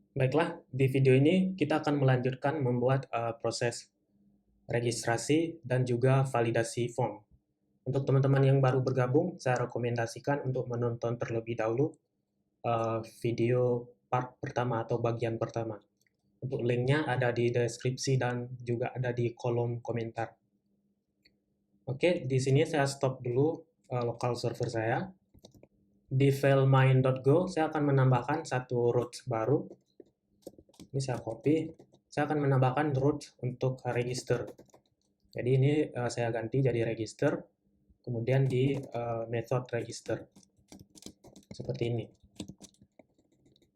Baiklah, di video ini kita akan melanjutkan membuat proses registrasi dan juga validasi form. Untuk teman-teman yang baru bergabung, saya rekomendasikan untuk menonton terlebih dahulu video part pertama atau bagian pertama. Untuk linknya ada di deskripsi dan juga ada di kolom komentar. Oke, di sini saya stop dulu lokal server saya. Di file main.go, saya akan menambahkan satu root baru. Ini saya copy. Saya akan menambahkan root untuk register. Jadi ini saya ganti jadi register, kemudian di method register. Seperti ini.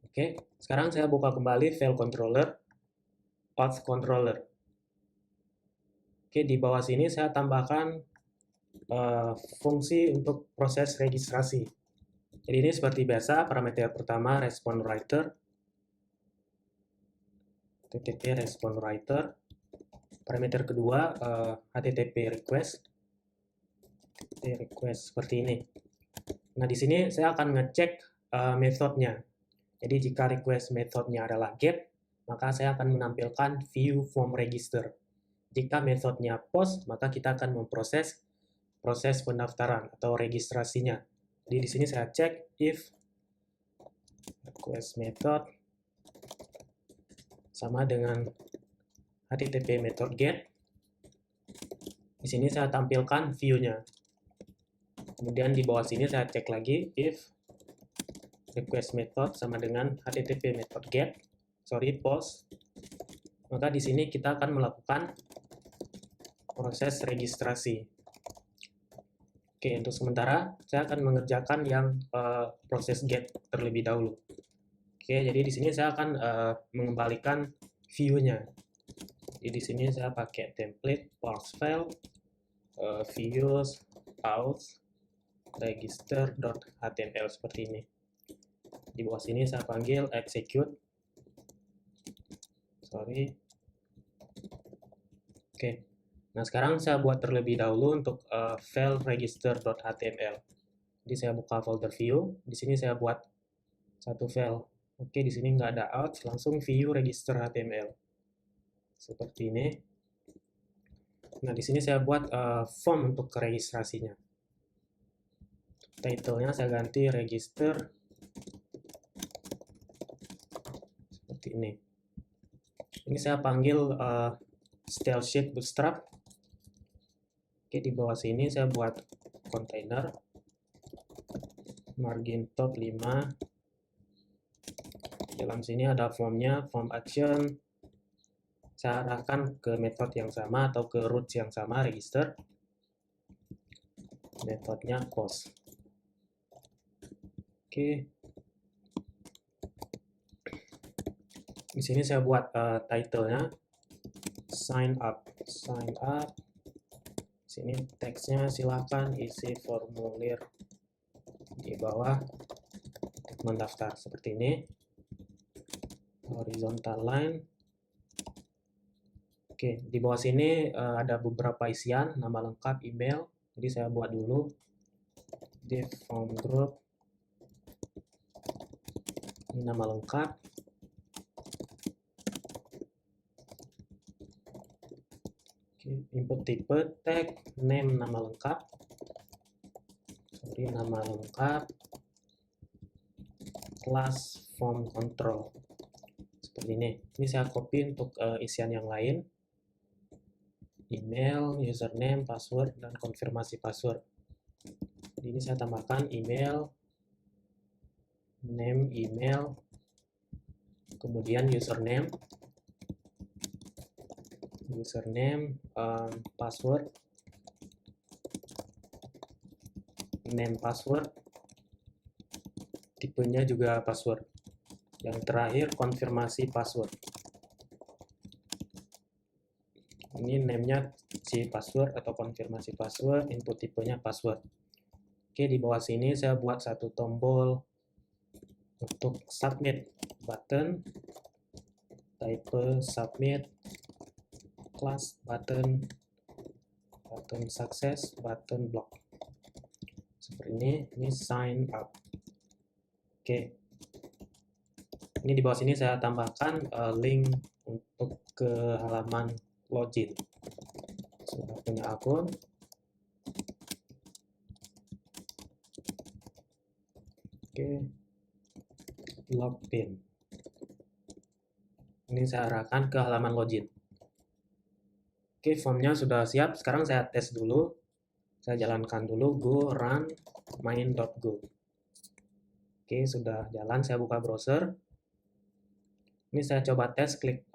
Oke, sekarang saya buka kembali file controller, path controller. Oke, di bawah sini saya tambahkan fungsi untuk proses registrasi. Jadi ini seperti biasa, parameter pertama respond writer, HTTP respond writer. Parameter kedua HTTP request, seperti ini. Nah, di sini saya akan ngecek metodenya. Jadi jika request metodenya adalah get, maka saya akan menampilkan view form register. Jika metodenya post, maka kita akan memproses proses pendaftaran atau registrasinya. Jadi di sini saya cek if request method sama dengan HTTP method get. Di sini saya tampilkan view-nya. Kemudian di bawah sini saya cek lagi if request method sama dengan HTTP method get, post. Maka di sini kita akan melakukan proses registrasi. Oke, untuk sementara saya akan mengerjakan yang proses get terlebih dahulu. Oke, jadi di sini saya akan mengembalikan view-nya. Jadi di sini saya pakai template parse file views out register.html seperti ini. Di bawah sini saya panggil execute. Oke. Nah, sekarang saya buat terlebih dahulu untuk file register.html. Jadi saya buka folder view. Di sini saya buat satu file. Oke, di sini nggak ada out, langsung view register HTML. Seperti ini. Nah, di sini saya buat form untuk registrasinya. Title-nya saya ganti register. Seperti ini. Ini saya panggil style sheet bootstrap. Oke, di bawah sini saya buat container. Margin top 5. Dalam sini ada formnya, form action. Saya arahkan ke metode yang sama atau ke root yang sama, register. Metodenya post. Oke. Di sini saya buat title-nya sign up. Sini teksnya silakan isi formulir di bawah untuk mendaftar seperti ini. Horizontal line. Oke, di bawah sini ada beberapa isian, nama lengkap, email. Jadi saya buat dulu div form group. Ini nama lengkap. Oke, input tipe, tag, name nama lengkap. Nama lengkap. Class form control. Seperti ini. Ini saya copy untuk isian yang lain. Email, username, password, dan konfirmasi password. Jadi ini saya tambahkan email, name email, kemudian username, password, name password, tipenya juga password. Yang terakhir konfirmasi password. Ini name-nya si password atau konfirmasi password, input tipenya password. Oke, di bawah sini saya buat satu tombol untuk submit button, type submit, class button, button success, button block. Seperti ini sign up. Oke. Ini di bawah sini saya tambahkan link untuk ke halaman login. Sudah punya akun. Oke, login. Ini saya arahkan ke halaman login. Oke, formnya sudah siap. Sekarang saya tes dulu. Saya jalankan dulu go run main.go. Oke, sudah jalan. Saya buka browser. Ini saya coba tes, klik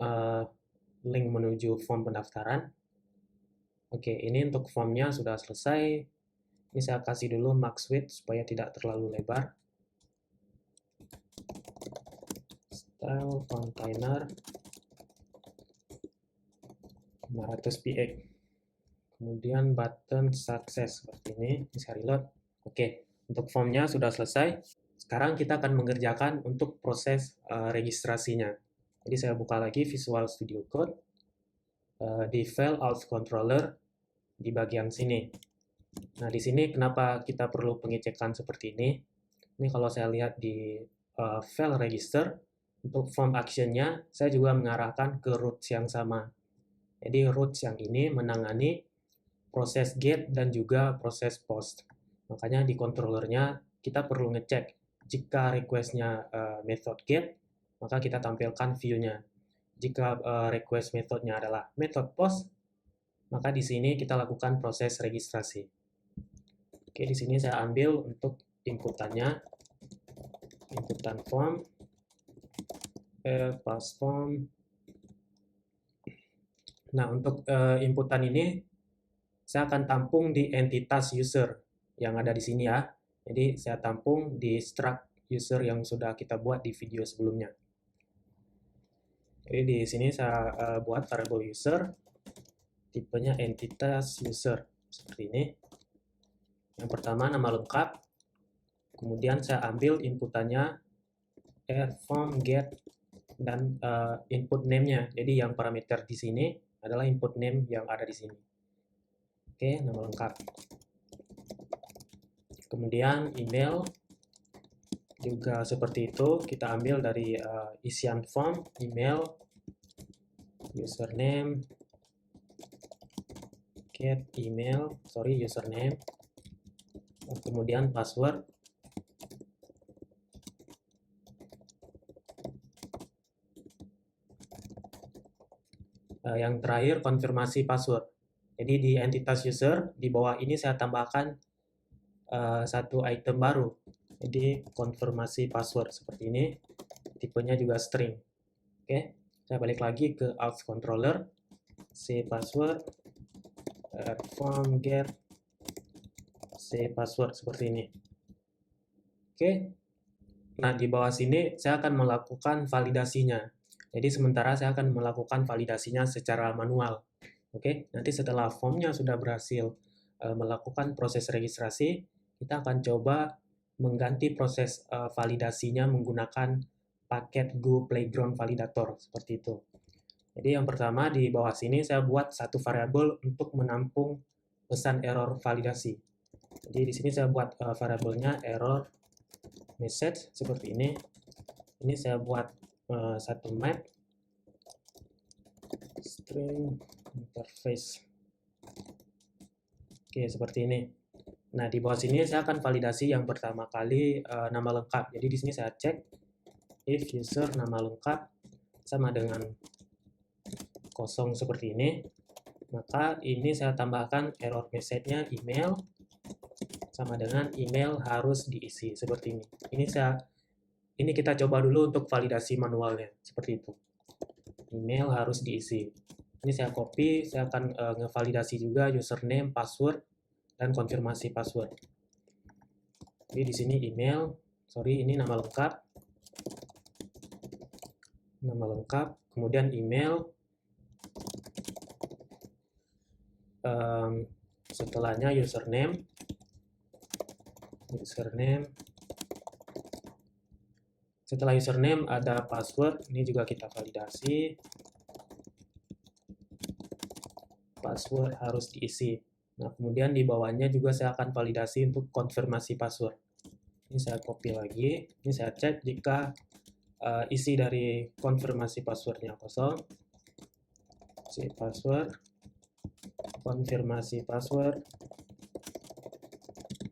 link menuju form pendaftaran. Oke, ini untuk formnya sudah selesai. Ini saya kasih dulu max width supaya tidak terlalu lebar. Style container 500 px. Kemudian button sukses seperti ini. Bisa reload. Oke, untuk formnya sudah selesai. Sekarang kita akan mengerjakan untuk proses registrasinya. Jadi saya buka lagi Visual Studio Code di file Auth Controller di bagian sini. Nah, di sini kenapa kita perlu pengecekan seperti ini? Ini kalau saya lihat di file register, untuk form action-nya, saya juga mengarahkan ke roots yang sama. Jadi roots yang ini menangani proses get dan juga proses post. Makanya di controllernya kita perlu ngecek jika request-nya method get, maka kita tampilkan view-nya. Jika request metodenya adalah method post, maka di sini kita lakukan proses registrasi. Oke, di sini saya ambil untuk inputannya, inputan form, pass form. Nah, untuk inputan ini, saya akan tampung di entitas user yang ada di sini ya. Jadi, saya tampung di struct user yang sudah kita buat di video sebelumnya. Jadi, di sini saya buat variable user, tipenya entitas user, seperti ini. Yang pertama, nama lengkap. Kemudian saya ambil inputannya, form, get, dan input name-nya. Jadi, yang parameter di sini adalah input name yang ada di sini. Oke, nama lengkap. Kemudian email juga seperti itu, kita ambil dari isian form, email, username, get email, username, kemudian password. Yang terakhir konfirmasi password. Jadi di entitas user, di bawah ini saya tambahkan satu item baru. Jadi konfirmasi password seperti ini, tipenya juga string. Oke, saya balik lagi ke auth controller, say password, form get, say password seperti ini. Oke, nah di bawah sini saya akan melakukan validasinya. Jadi sementara saya akan melakukan validasinya secara manual. Oke, nanti setelah formnya sudah berhasil melakukan proses registrasi, kita akan coba mengganti proses validasinya menggunakan paket Go Playground Validator, seperti itu. Jadi yang pertama di bawah sini saya buat satu variabel untuk menampung pesan error validasi. Jadi di sini saya buat variabelnya error message seperti ini. Ini saya buat satu map string interface. Oke, seperti ini. Nah, di bawah sini saya akan validasi yang pertama kali nama lengkap. Jadi di sini saya cek if user nama lengkap sama dengan kosong seperti ini, maka ini saya tambahkan error message-nya email sama dengan email harus diisi seperti ini. Ini kita coba dulu untuk validasi manualnya seperti itu. Email harus diisi. Ini saya copy, saya akan ngevalidasi juga username, password, dan konfirmasi password. Jadi di sini email, ini nama lengkap, kemudian email, setelahnya username, setelah username ada password, ini juga kita validasi, password harus diisi. Nah, kemudian di bawahnya juga saya akan validasi untuk konfirmasi password. Ini saya copy lagi, ini saya cek jika isi dari konfirmasi passwordnya kosong, si password, konfirmasi password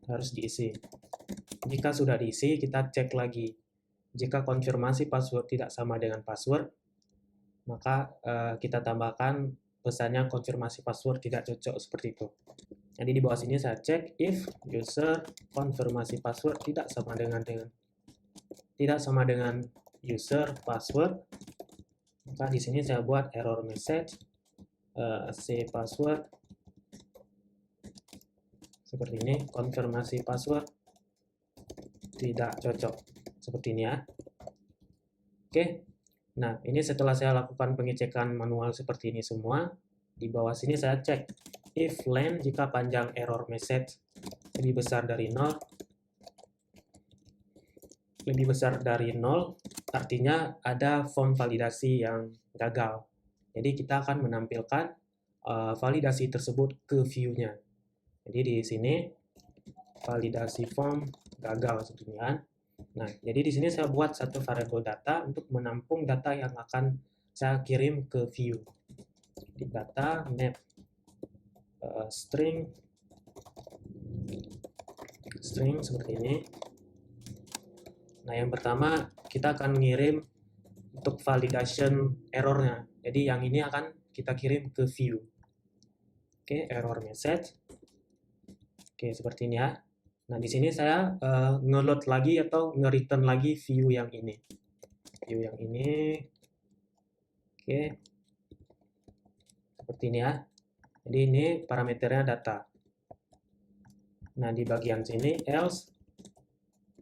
harus diisi. Jika sudah diisi, kita cek lagi. Jika konfirmasi password tidak sama dengan password, maka kita tambahkan pesannya konfirmasi password tidak cocok seperti itu. Jadi di bawah sini saya cek if user konfirmasi password tidak sama dengan user password, maka di sini saya buat error message si password seperti ini, konfirmasi password tidak cocok seperti ini ya. Oke. Nah, ini setelah saya lakukan pengecekan manual seperti ini semua, di bawah sini saya cek if len jika panjang error message lebih besar dari 0, artinya ada form validasi yang gagal. Jadi kita akan menampilkan validasi tersebut ke view-nya. Jadi di sini validasi form gagal sebetulnya. Nah, jadi di sini saya buat satu variabel data untuk menampung data yang akan saya kirim ke view. Di data map string seperti ini. Nah, yang pertama kita akan mengirim untuk validation errornya. Jadi yang ini akan kita kirim ke view. Oke, error message. Oke, seperti ini ya. Nah, di sini saya nge-load lagi atau nge-return lagi view yang ini. View yang ini. Oke. Seperti ini ya. Jadi ini parameternya data. Nah, di bagian sini else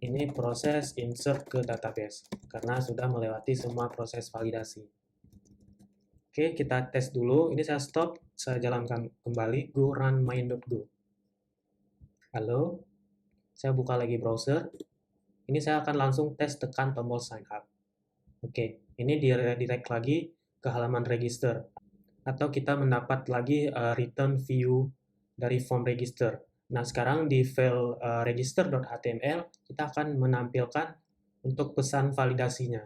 ini proses insert ke database karena sudah melewati semua proses validasi. Oke, kita tes dulu. Ini saya stop, saya jalankan kembali go run main.go. Halo, saya buka lagi browser. Ini saya akan langsung tes tekan tombol sign up. Oke, ini direct lagi ke halaman register. Atau kita mendapat lagi return view dari form register. Nah, sekarang di file register.html, kita akan menampilkan untuk pesan validasinya.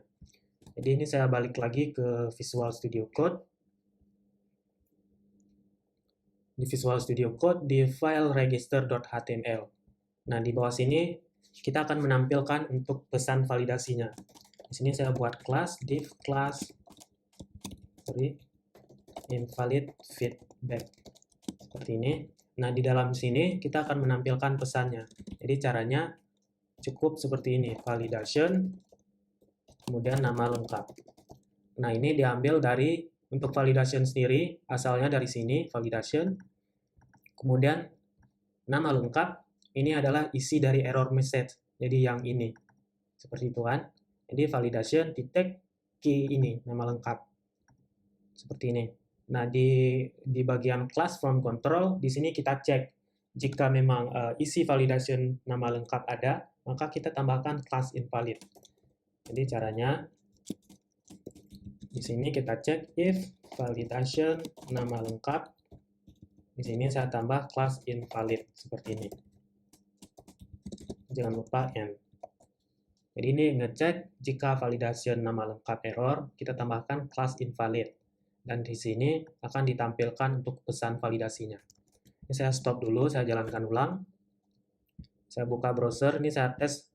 Jadi ini saya balik lagi ke Visual Studio Code. Di Visual Studio Code, di file register.html. Nah, di bawah sini kita akan menampilkan untuk pesan validasinya. Di sini saya buat class div class invalid feedback seperti ini. Nah, di dalam sini kita akan menampilkan pesannya. Jadi caranya cukup seperti ini, validation, kemudian nama lengkap. Nah, ini diambil dari untuk validation sendiri, asalnya dari sini, validation. Kemudian nama lengkap, ini adalah isi dari error message. Jadi yang ini. Seperti itu kan. Jadi validation titik key ini, nama lengkap. Seperti ini. Nah, di bagian class from control, di sini kita cek jika memang isi validation nama lengkap ada, maka kita tambahkan class invalid. Jadi caranya di sini kita cek if validation nama lengkap. Di sini saya tambah class invalid seperti ini. Jangan lupa end. Jadi ini ngecek jika validation nama lengkap error, kita tambahkan class invalid. Dan di sini akan ditampilkan untuk pesan validasinya. Ini saya stop dulu, saya jalankan ulang. Saya buka browser, ini saya tes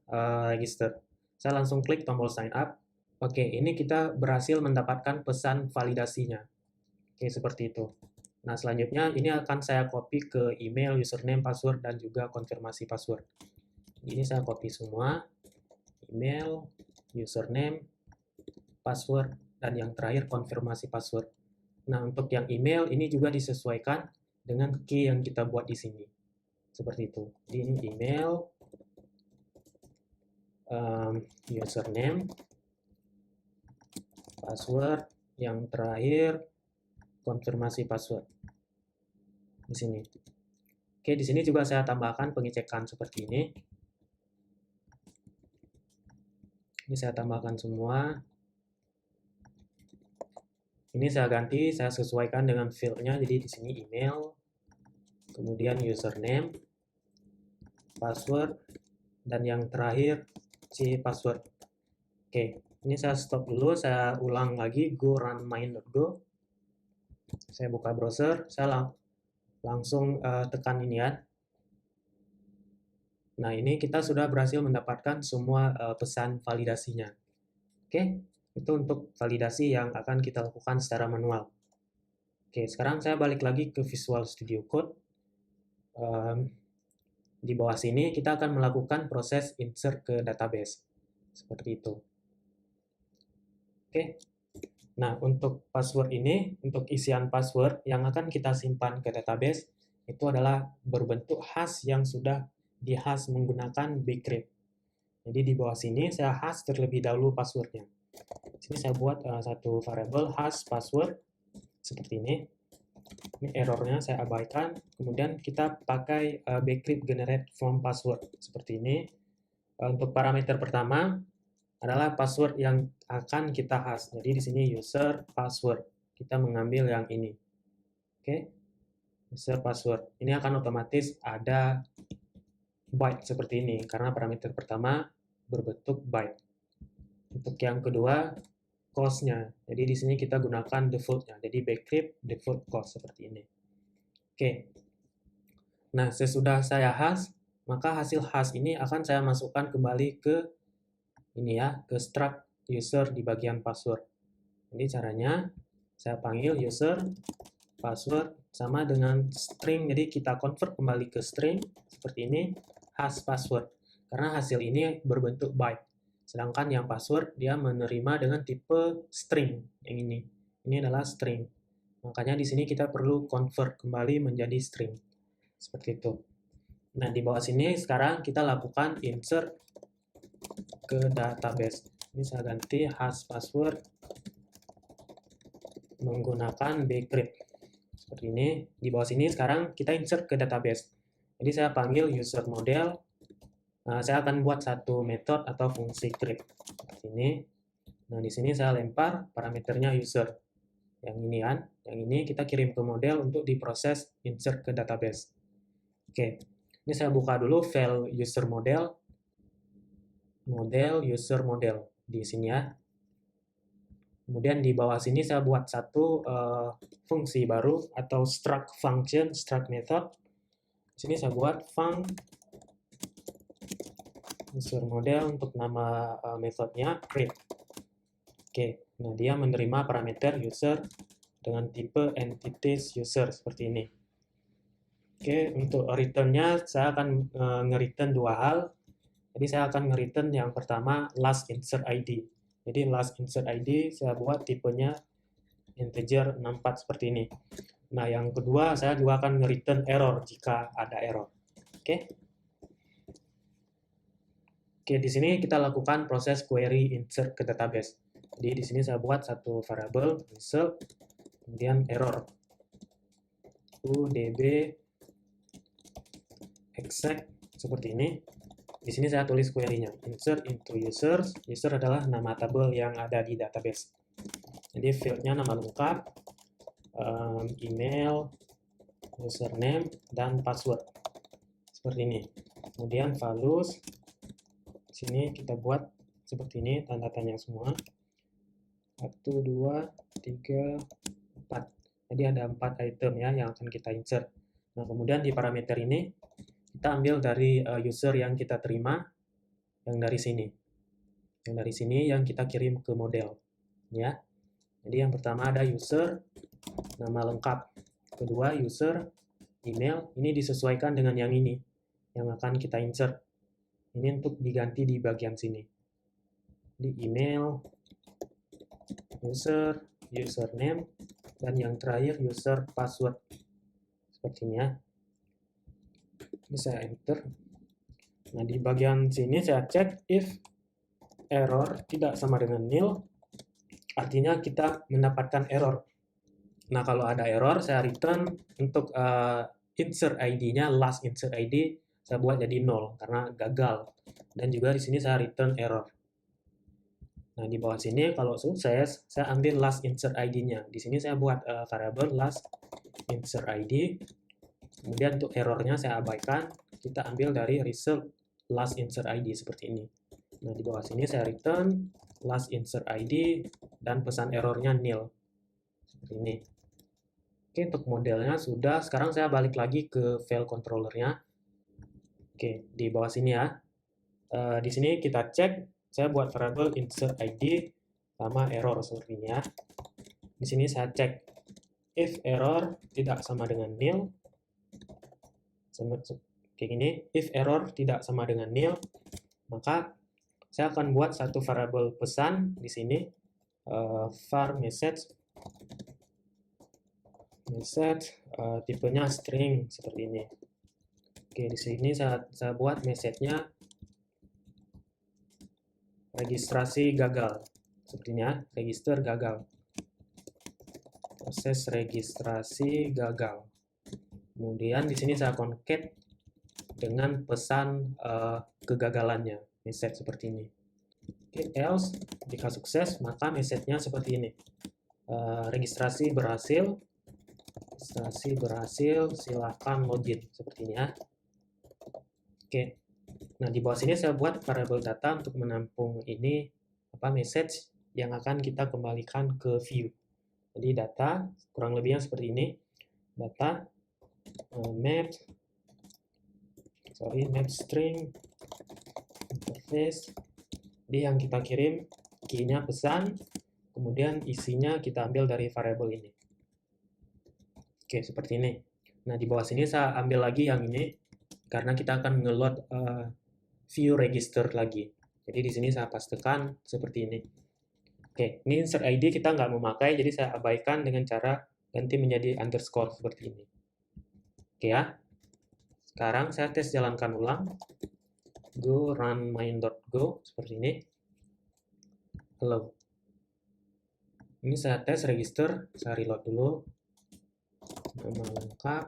register. Saya langsung klik tombol sign up. Oke, ini kita berhasil mendapatkan pesan validasinya. Oke, seperti itu. Nah, selanjutnya ini akan saya copy ke email, username, password, dan juga konfirmasi password. Ini saya copy semua. Email, username, password, dan yang terakhir konfirmasi password. Nah, untuk yang email ini juga disesuaikan dengan key yang kita buat di sini. Seperti itu. Jadi ini email, username, password, yang terakhir konfirmasi password. Di sini. Oke, di sini juga saya tambahkan pengecekan seperti ini. Ini saya tambahkan semua. Ini saya ganti, saya sesuaikan dengan field-nya. Jadi di sini email, kemudian username, password, dan yang terakhir si password. Oke, Ini saya stop dulu, saya ulang lagi, go run main.go. Saya buka browser, saya langsung tekan ini ya. Nah, ini kita sudah berhasil mendapatkan semua pesan validasinya. Oke, itu untuk validasi yang akan kita lakukan secara manual. Oke, sekarang saya balik lagi ke Visual Studio Code. Di bawah sini kita akan melakukan proses insert ke database. Seperti itu. Oke. Nah, untuk password ini, untuk isian password yang akan kita simpan ke database, itu adalah berbentuk hash yang sudah di-hash menggunakan bcrypt. Jadi di bawah sini saya hash terlebih dahulu passwordnya. Di sini saya buat satu variable hash password seperti ini. Ini errornya saya abaikan. Kemudian kita pakai bcrypt generate from password seperti ini. Untuk parameter pertama adalah password yang akan kita hash. Jadi di sini user password. Kita mengambil yang ini. Oke. User password. Ini akan otomatis ada byte seperti ini karena parameter pertama berbentuk byte. Untuk yang kedua, cost-nya. Jadi di sini kita gunakan default-nya. Jadi bcrypt default cost seperti ini. Oke. Nah, sesudah saya hash, maka hasil hash ini akan saya masukkan kembali ke ini ya, ke struct user di bagian password. Jadi caranya saya panggil user password sama dengan string. Jadi kita convert kembali ke string seperti ini, hash password. Karena hasil ini berbentuk byte. Sedangkan yang password dia menerima dengan tipe string yang ini. Ini adalah string. Makanya di sini kita perlu convert kembali menjadi string. Seperti itu. Nah, di bawah sini sekarang kita lakukan insert ke database. Ini saya ganti hash password menggunakan bcrypt. Seperti ini. Di bawah sini sekarang kita insert ke database. Jadi saya panggil user model. Saya akan buat satu metode atau fungsi crypt. Seperti ini. Nah, di sini saya lempar parameternya user. Yang ini kan. Yang ini kita kirim ke model untuk diproses insert ke database. Oke. Ini saya buka dulu file user model. Model user model di sini ya. Kemudian di bawah sini saya buat satu fungsi baru atau struct function, struct method. Di sini saya buat func user model untuk nama metodenya create. Oke, nah dia menerima parameter user dengan tipe entities user seperti ini. Oke, untuk return-nya saya akan nge-return dua hal. Jadi saya akan nge-return yang pertama last insert ID. Jadi last insert ID saya buat tipenya integer 64 seperti ini. Nah, yang kedua saya juga akan nge-return error jika ada error. Oke. Oke, di sini kita lakukan proses query insert ke database. Jadi di sini saya buat satu variable result kemudian error udb exec seperti ini. Di sini saya tulis query-nya, insert into users. User adalah nama tabel yang ada di database. Jadi field-nya nama lengkap, email, username, dan password. Seperti ini. Kemudian values, sini kita buat seperti ini, tanda tanya semua. 1, 2, 3, 4. Jadi ada 4 item ya yang akan kita insert. Nah, kemudian di parameter ini, kita ambil dari user yang kita terima, yang dari sini. Yang dari sini yang kita kirim ke model. Ya. Jadi yang pertama ada user, nama lengkap. Kedua user, email. Ini disesuaikan dengan yang ini, yang akan kita insert. Ini untuk diganti di bagian sini. Di email, user, username, dan yang terakhir user password. Seperti ini ya. Ini saya enter. Nah, di bagian sini saya cek if error tidak sama dengan nil, artinya kita mendapatkan error. Nah, kalau ada error, saya return untuk insert ID-nya, last insert ID, saya buat jadi 0 karena gagal. Dan juga di sini saya return error. Nah, di bawah sini kalau sukses, saya ambil last insert ID-nya. Di sini saya buat variable last insert ID. Kemudian untuk errornya saya abaikan, kita ambil dari result last insert ID seperti ini. Nah, di bawah sini saya return last insert ID, dan pesan errornya nil. Seperti ini. Oke, untuk modelnya sudah. Sekarang saya balik lagi ke file controllernya. Oke, di bawah sini ya. Di sini kita cek, saya buat variable insert ID sama error seperti ini ya. Di sini saya cek if error tidak sama dengan nil, kayak gini. If error tidak sama dengan nil, maka saya akan buat satu variabel pesan di sini, var message, tipenya string seperti ini. Oke, di sini saya buat message-nya registrasi gagal, seperti ini ya, register gagal, proses registrasi gagal. Kemudian di sini saya concat dengan pesan kegagalannya, message seperti ini. Oke, else jika sukses maka message-nya seperti ini, registrasi berhasil, silahkan login, seperti ini ya. Oke, nah di bawah sini saya buat variable data untuk menampung ini message yang akan kita kembalikan ke view. Jadi data kurang lebihnya seperti ini, data map string interface. Jadi yang kita kirim key-nya pesan, kemudian isinya kita ambil dari variable ini. Oke, seperti ini. Nah, di bawah sini saya ambil lagi yang ini, karena kita akan nge-load view register lagi. Jadi di sini saya pastikan seperti ini. Oke, ini insert ID kita nggak memakai, jadi saya abaikan dengan cara ganti menjadi underscore seperti ini. Oke ya. Sekarang saya tes jalankan ulang. Go run main.go seperti ini. Hello. Ini saya tes register, saya reload dulu. Nama lengkap,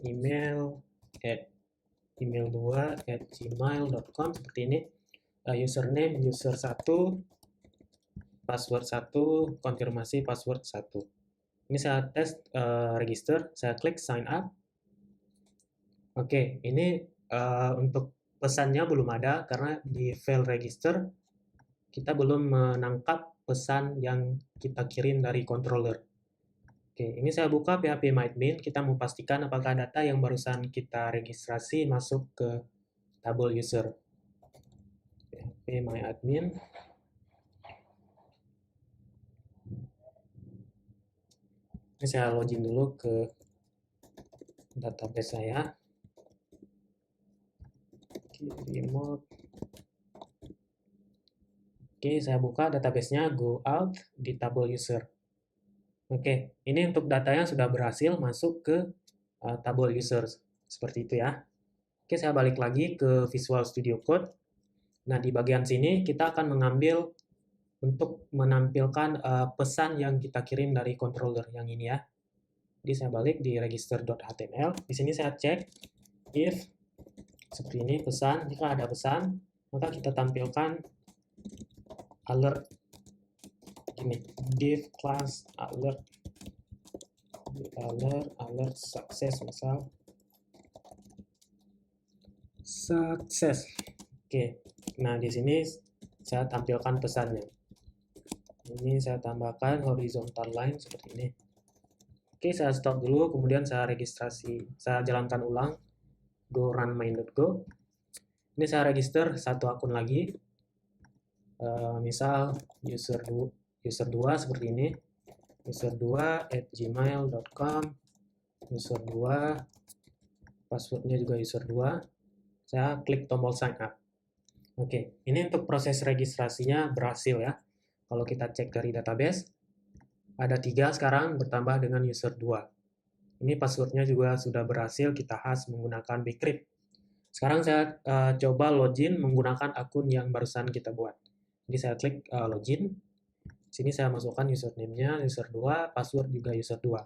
email2@gmail.com seperti ini. Username user 1, password 1, konfirmasi password 1. Ini saya tes register, saya klik sign up. Oke, ini untuk pesannya belum ada karena di file register kita belum menangkap pesan yang kita kirim dari controller. Oke, ini saya buka PHP MyAdmin, kita mau pastikan apakah data yang barusan kita registrasi masuk ke tabel user. PHP MyAdmin. Ini saya login dulu ke database saya. Remote. Oke, saya buka database-nya, go out di tabel user. Oke, ini untuk datanya sudah berhasil masuk ke tabel user, seperti itu ya. Oke, saya balik lagi ke Visual Studio Code. Nah, di bagian sini kita akan mengambil untuk menampilkan pesan yang kita kirim dari controller yang ini ya. Jadi saya balik di register.html. Di sini saya cek if seperti ini pesan. Jika ada pesan, maka kita tampilkan alert ini, div class alert success, misal sukses. Oke, nah di sini saya tampilkan pesannya. Ini saya tambahkan horizontal line seperti ini. Oke, saya stop dulu, kemudian saya registrasi, saya jalankan ulang, go run main.go. Ini saya register satu akun lagi, misal user 2 seperti ini, user2@gmail.com, user2, passwordnya juga user2. Saya klik tombol sign up. Oke, ini untuk proses registrasinya berhasil ya. Kalau kita cek dari database, ada 3 sekarang bertambah dengan user 2. Ini passwordnya juga sudah berhasil kita has menggunakan Bcrypt. Sekarang saya coba login menggunakan akun yang barusan kita buat. Jadi saya klik login. Sini saya masukkan username-nya user 2, password juga user 2.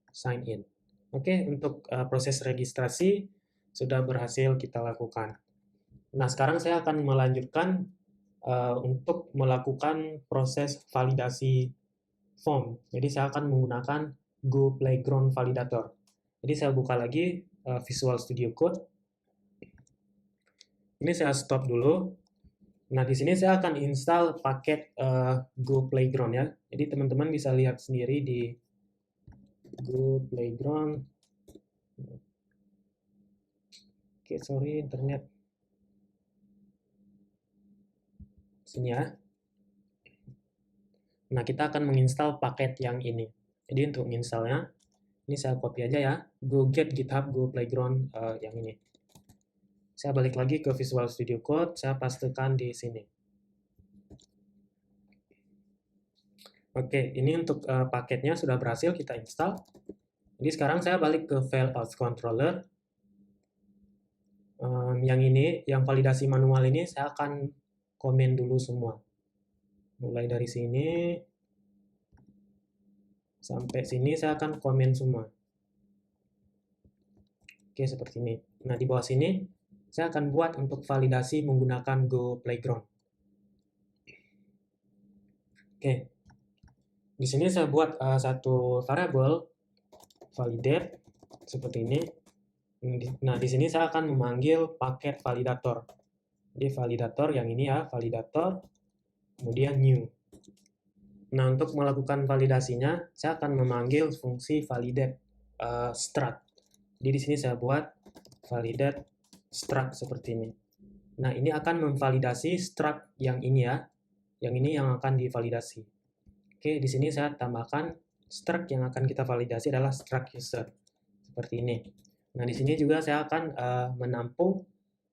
Sign in. Oke, untuk proses registrasi sudah berhasil kita lakukan. Nah, sekarang saya akan melanjutkan untuk melakukan proses validasi form. Jadi saya akan menggunakan Go Playground Validator. Jadi saya buka lagi Visual Studio Code. Ini saya stop dulu. Nah, di sini saya akan install paket Go Playground ya. Jadi teman-teman bisa lihat sendiri di Go Playground. Oke, sorry internet. Sini ya. Nah, kita akan menginstal paket yang ini. Jadi untuk menginstalnya, ini saya copy aja ya. Go get GitHub Go Playground yang ini. Saya balik lagi ke Visual Studio Code, saya pastekan di sini. Oke, ini untuk paketnya sudah berhasil kita install. Jadi sekarang saya balik ke file auth controller. Yang ini, yang validasi manual ini saya akan komen dulu semua. Mulai dari sini sampai sini saya akan komen semua. Oke, seperti ini. Nah, di bawah sini saya akan buat untuk validasi menggunakan Go Playground. Oke. Di sini saya buat satu variable validate seperti ini. Nah, di sini saya akan memanggil paket validator. Jadi validator yang ini ya, validator, kemudian new. Nah, untuk melakukan validasinya, saya akan memanggil fungsi validate struct. Jadi di sini saya buat validate struct seperti ini. Nah, ini akan memvalidasi struct yang ini ya. Yang ini yang akan divalidasi. Oke, di sini saya tambahkan struct yang akan kita validasi adalah struct user. Seperti ini. Nah, di sini juga saya akan menampung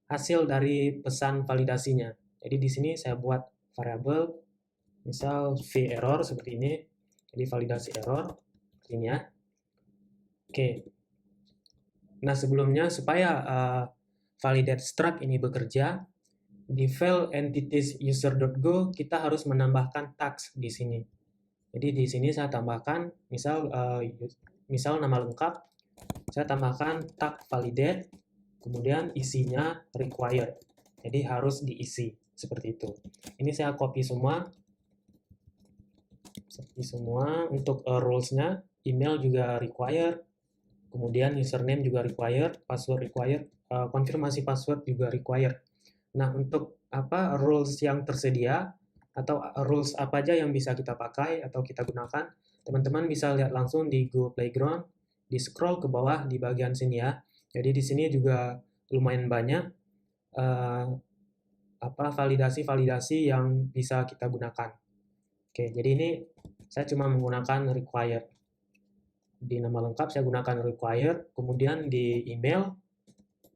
hasil dari pesan validasinya. Jadi di sini saya buat variabel misal v error seperti ini. Jadi validasi error seperti ini ya. Oke. Nah, sebelumnya supaya validate struct ini bekerja, di file entities user.go kita harus menambahkan tags di sini. Jadi di sini saya tambahkan misal nama lengkap, saya tambahkan tag validate, kemudian isinya required. Jadi harus diisi seperti itu. Ini saya copy semua. Seperti semua untuk rules-nya, email juga required, kemudian username juga required, password required, konfirmasi password juga required. Nah, untuk rules yang tersedia atau rules apa aja yang bisa kita pakai atau kita gunakan, teman-teman bisa lihat langsung di Go Playground, di scroll ke bawah di bagian sini ya. Jadi di sini juga lumayan banyak validasi-validasi yang bisa kita gunakan. Oke, jadi ini saya cuma menggunakan required. Di nama lengkap saya gunakan required, kemudian di email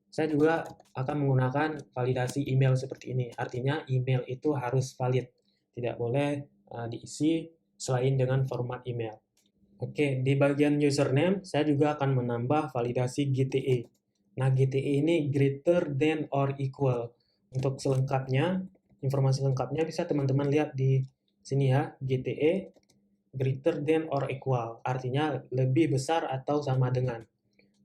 saya juga akan menggunakan validasi email seperti ini. Artinya email itu harus valid, tidak boleh diisi selain dengan format email. Oke, di bagian username saya juga akan menambah validasi GTE. Nah, GTE ini greater than or equal. Untuk selengkapnya, informasi lengkapnya bisa teman-teman lihat di sini ya, GTE greater than or equal. Artinya lebih besar atau sama dengan.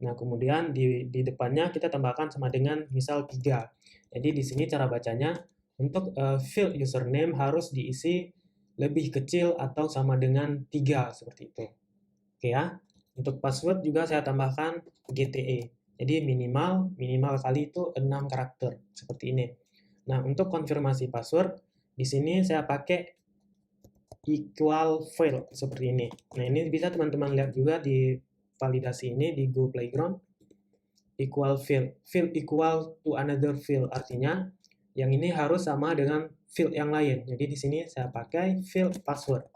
Nah, kemudian di depannya kita tambahkan sama dengan misal 3. Jadi di sini cara bacanya untuk field username harus diisi lebih kecil atau sama dengan 3 seperti itu. Oke ya. Untuk password juga saya tambahkan GTE. Jadi minimal kali itu 6 karakter seperti ini. Nah, untuk konfirmasi password di sini saya pakai equal field seperti ini. Nah, ini bisa teman-teman lihat juga di validasi ini di Go Playground. Equal field equal to another field, artinya yang ini harus sama dengan field yang lain. Jadi di sini saya pakai field password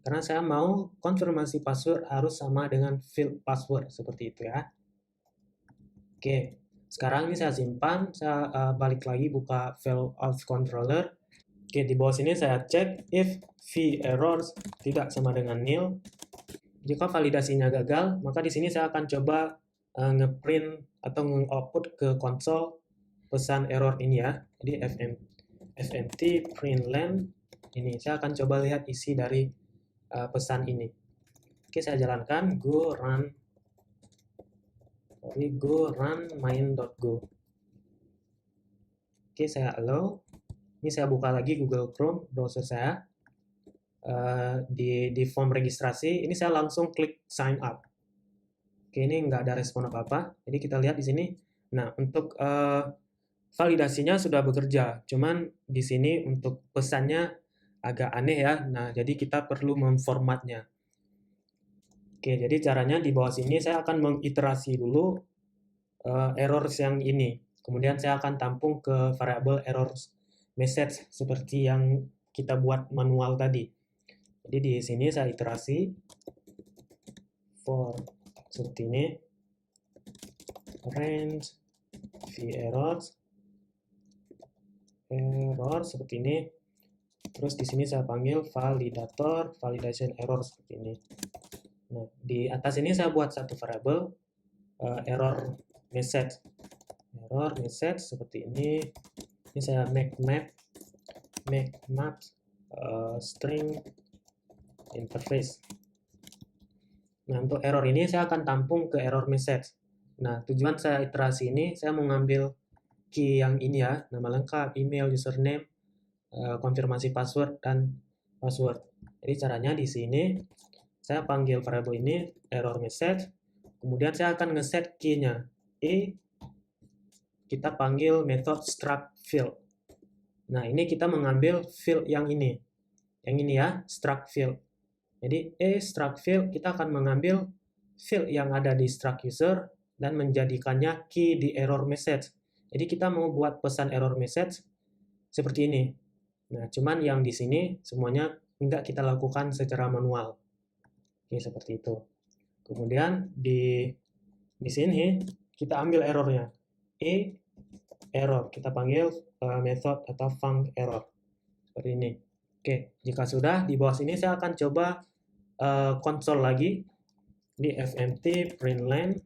karena saya mau konfirmasi password harus sama dengan field password seperti itu ya. Oke, sekarang ini saya simpan, saya balik lagi buka file auth controller. Oke, di bawah sini saya cek if v errors tidak sama dengan nil. Jika validasinya gagal, maka di sini saya akan coba ngeprint atau nge-output ke konsol pesan error ini ya. Jadi fmt println ini. Saya akan coba lihat isi dari pesan ini. Oke, saya jalankan go run main.go. Oke, saya allow. Ini saya buka lagi Google Chrome browser saya. Di form registrasi ini saya langsung klik sign up. Oke, ini nggak ada respon apa-apa. Jadi kita lihat di sini. Nah, untuk validasinya sudah bekerja, cuman di sini untuk pesannya agak aneh ya. Nah, jadi kita perlu memformatnya. Oke, jadi caranya di bawah sini saya akan mengiterasi dulu errors yang ini. Kemudian saya akan tampung ke variabel errors message seperti yang kita buat manual tadi. Jadi di sini saya iterasi for seperti ini, range v error seperti ini. Terus di sini saya panggil validator validation error seperti ini. Nah, di atas ini saya buat satu variabel error message seperti ini. Ini saya make map string interface. Nah, untuk error ini saya akan tampung ke error message. Nah, tujuan saya iterasi ini, saya mau ngambil key yang ini ya, nama lengkap, email, username, konfirmasi password, dan password. Jadi caranya di sini, saya panggil variabel ini, error message, kemudian saya akan ngeset key-nya. Kita panggil method struct field. Nah, ini kita mengambil field yang ini. Yang ini ya, struct field. Jadi, struct field, kita akan mengambil field yang ada di struct user dan menjadikannya key di error message. Jadi, kita mau buat pesan error message seperti ini. Nah, cuman yang di sini semuanya enggak kita lakukan secara manual. Oke, seperti itu. Kemudian di sini kita ambil errornya. Error, kita panggil method atau func error. Seperti ini. Oke, jika sudah, di bawah sini saya akan coba konsol lagi di fmt println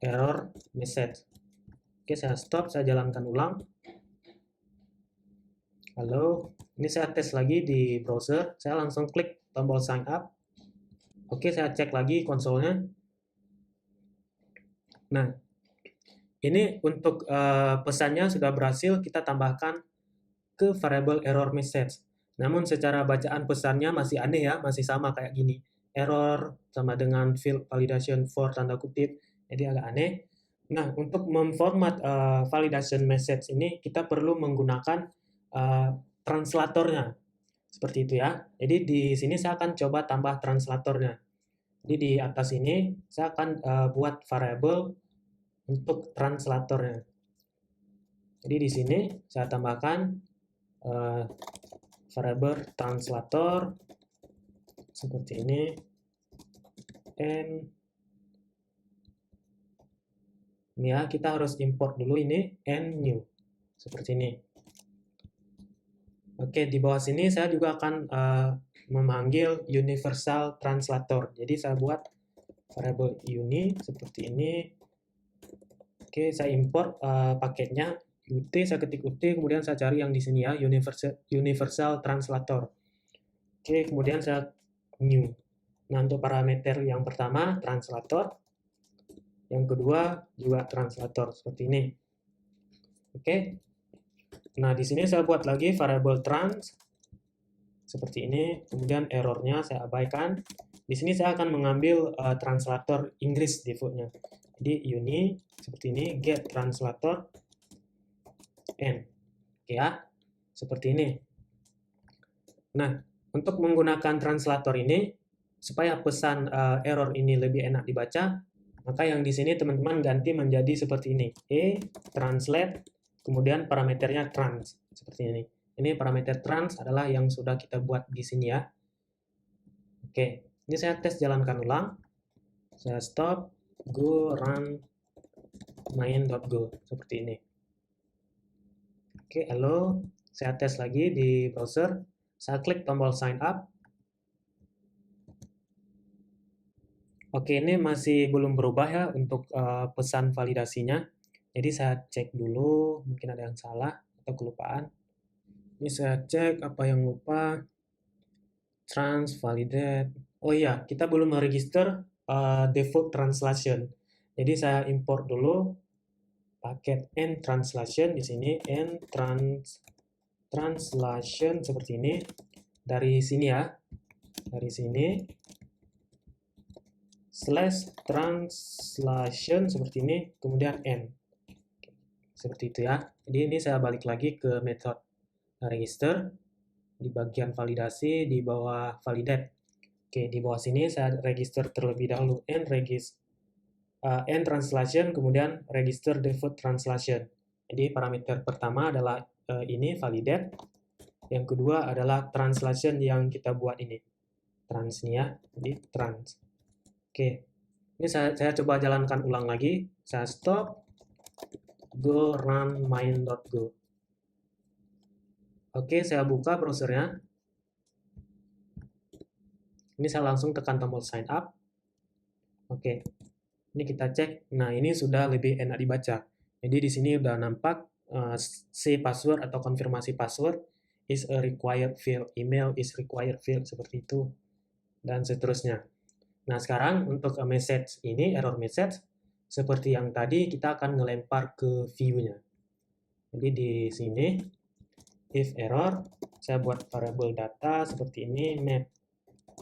error message. Oke, saya stop, saya jalankan ulang. Halo, ini saya tes lagi di browser. Saya langsung klik tombol sign up. Oke, saya cek lagi konsolnya. Nah, ini untuk pesannya sudah berhasil kita tambahkan ke variabel error message. Namun secara bacaan pesannya masih aneh ya, masih sama kayak gini. Error sama dengan field validation for tanda kutip, jadi agak aneh. Nah, untuk memformat validation message ini kita perlu menggunakan translatornya. Seperti itu ya. Jadi di sini saya akan coba tambah translatornya. Jadi di atas ini saya akan buat variabel untuk translatornya. Jadi di sini saya tambahkan variabel translator seperti ini, and ini ya, kita harus import dulu ini and new seperti ini. Oke, di bawah sini saya juga akan memanggil universal translator. Jadi saya buat variabel uni seperti ini. Oke, saya import paketnya ut, saya ketik ut, kemudian saya cari yang di sini ya, universal translator. Oke, kemudian saya new. Nah, untuk parameter yang pertama translator, yang kedua juga translator seperti ini. Oke. Nah, di sini saya buat lagi variabel trans seperti ini, kemudian errornya saya abaikan. Di sini saya akan mengambil translator Inggris defaultnya. Jadi uni seperti ini, get translator n. Oke ya, seperti ini. Nah, untuk menggunakan translator ini, supaya pesan error ini lebih enak dibaca, maka yang di sini teman-teman ganti menjadi seperti ini. Translate, kemudian parameternya trans. Seperti ini. Ini parameter trans adalah yang sudah kita buat di sini ya. Oke, ini saya tes jalankan ulang. Saya stop, go, run, main.go. Seperti ini. Oke, halo. Saya tes lagi di browser. Saya klik tombol sign up. Oke, ini masih belum berubah ya untuk pesan validasinya. Jadi saya cek dulu, mungkin ada yang salah atau kelupaan. Ini saya cek apa yang lupa. Trans, validate. Oh iya, kita belum meregister default translation. Jadi saya import dulu paket n translation di sini, n translation seperti ini. Dari sini ya, dari sini. /translation seperti ini, kemudian n. seperti itu ya. Jadi ini saya balik lagi ke method register, di bagian validasi, di bawah validate. Oke, di bawah sini saya register terlebih dahulu, and translation, kemudian register default translation. Jadi parameter pertama adalah ini validate, yang kedua adalah translation yang kita buat ini, trans nih ya, jadi trans. Oke, ini saya coba jalankan ulang lagi, saya stop, go run main.go. Oke, saya buka browsernya. Ini saya langsung tekan tombol sign up. Oke, ini kita cek. Nah, ini sudah lebih enak dibaca. Jadi di sini udah nampak say password atau konfirmasi password is a required field, email is required field, seperti itu, dan seterusnya. Nah, sekarang untuk message ini, error message, seperti yang tadi kita akan ngelempar ke view-nya. Jadi di sini, if error, saya buat variable data seperti ini, map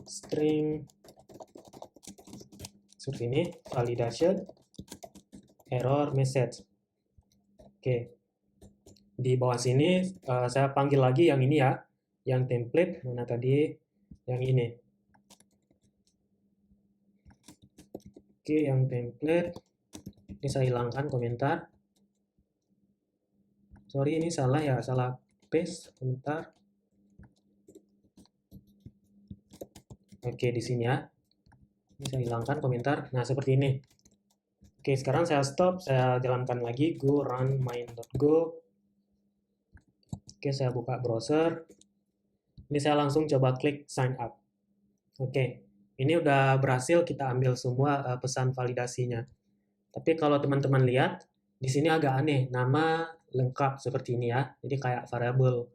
string, seperti ini, validation, error message. Oke, di bawah sini saya panggil lagi yang ini ya, yang template, mana tadi, yang ini. Oke, yang template, ini saya hilangkan komentar. Sorry, ini salah ya, salah paste komentar. Oke, di sini ya. Ini saya hilangkan komentar. Nah, seperti ini. Oke, sekarang saya stop, saya jalankan lagi, go run main.go. Oke, saya buka browser. Ini saya langsung coba klik sign up. Oke, ini udah berhasil kita ambil semua pesan validasinya. Tapi kalau teman-teman lihat, di sini agak aneh, nama lengkap seperti ini ya. Jadi kayak variable.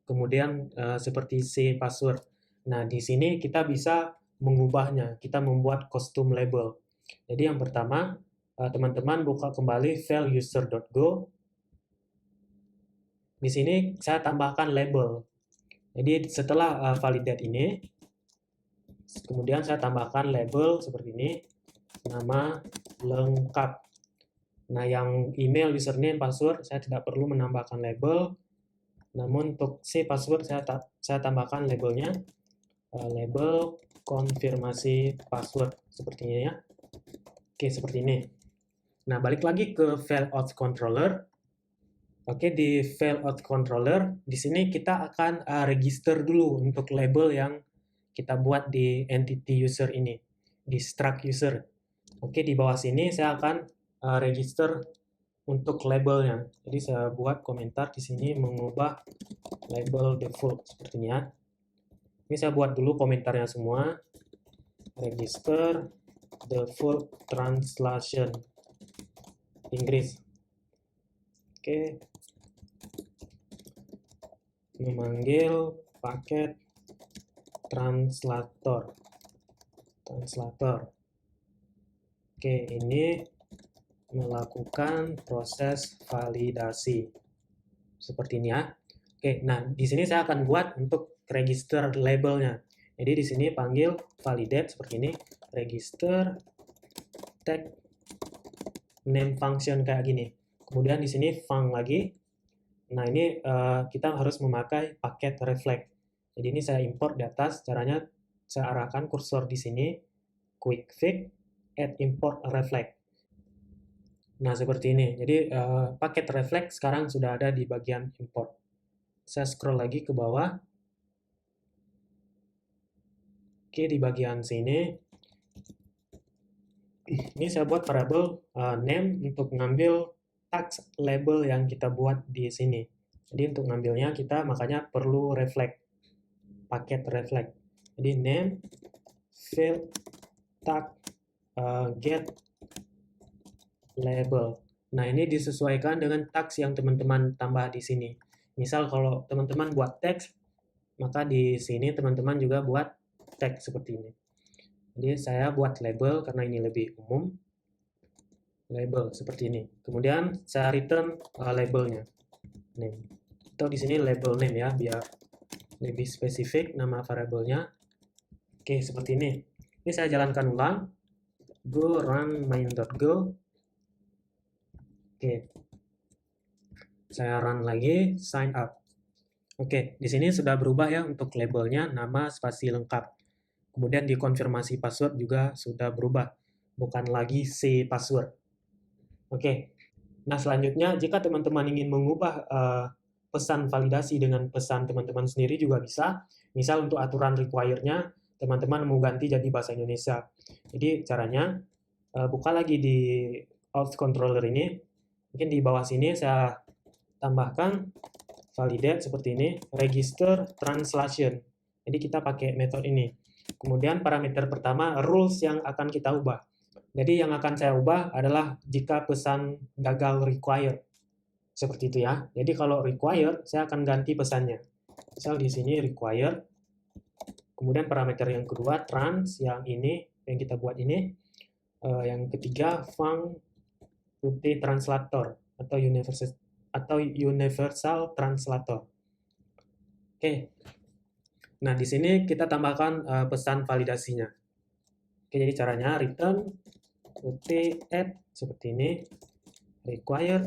Kemudian seperti C password. Nah, di sini kita bisa mengubahnya. Kita membuat custom label. Jadi yang pertama, teman-teman buka kembali file user.go. Di sini saya tambahkan label. Jadi setelah validate ini, kemudian saya tambahkan label seperti ini, nama lengkap. Nah, yang email, username, password, saya tidak perlu menambahkan label. Namun untuk C password saya tambahkan labelnya, label konfirmasi password, seperti ini ya. Oke, seperti ini. Nah, balik lagi ke file auth controller. Oke, di file auth controller, di sini kita akan register dulu untuk label yang kita buat di entity user ini, di struct user. Oke, di bawah sini saya akan register untuk labelnya. Jadi saya buat komentar di sini mengubah label default seperti ini ya. Ini saya buat dulu komentarnya semua. Register default translation Inggris. Oke. Memanggil paket translator. Oke, ini melakukan proses validasi. Seperti ini ya. Oke, nah di sini saya akan buat untuk register labelnya. Jadi di sini panggil validate seperti ini, register tag name function kayak gini. Kemudian di sini func lagi. Nah, ini kita harus memakai paket reflect. Jadi ini saya import di atas, caranya saya arahkan kursor di sini, quick fix, add import reflect. Nah, seperti ini. Jadi paket reflect sekarang sudah ada di bagian import. Saya scroll lagi ke bawah. Oke, di bagian sini. Ini saya buat variable name untuk ngambil tags label yang kita buat di sini. Jadi untuk ngambilnya kita makanya perlu reflect, paket reflect. Jadi name, field, tag, get, label. Nah, ini disesuaikan dengan tags yang teman-teman tambah di sini. Misal kalau teman-teman buat teks, maka di sini teman-teman juga buat tag seperti ini. Jadi saya buat label karena ini lebih umum. Label seperti ini. Kemudian saya return labelnya. Name. Atau di sini label name ya, biar lebih spesifik nama variabelnya. Oke, seperti ini. Ini saya jalankan ulang. Go run main.go. Oke. Saya run lagi, sign up. Oke, di sini sudah berubah ya untuk labelnya, nama spasi lengkap. Kemudian di konfirmasi password juga sudah berubah, bukan lagi C password. Oke, nah selanjutnya jika teman-teman ingin mengubah pesan validasi dengan pesan teman-teman sendiri juga bisa. Misal untuk aturan require-nya, teman-teman mau ganti jadi bahasa Indonesia. Jadi caranya, buka lagi di auth controller ini. Mungkin di bawah sini saya tambahkan validate seperti ini, register translation. Jadi kita pakai metode ini. Kemudian parameter pertama, rules yang akan kita ubah. Jadi yang akan saya ubah adalah jika pesan gagal require. Seperti itu ya. Jadi kalau require, saya akan ganti pesannya. Misal di sini require. Kemudian parameter yang kedua, trans, yang ini, yang kita buat ini. Yang ketiga, func UT translator atau universal translator. Oke. Nah, di sini kita tambahkan pesan validasinya. Oke, jadi caranya return UT add seperti ini, require.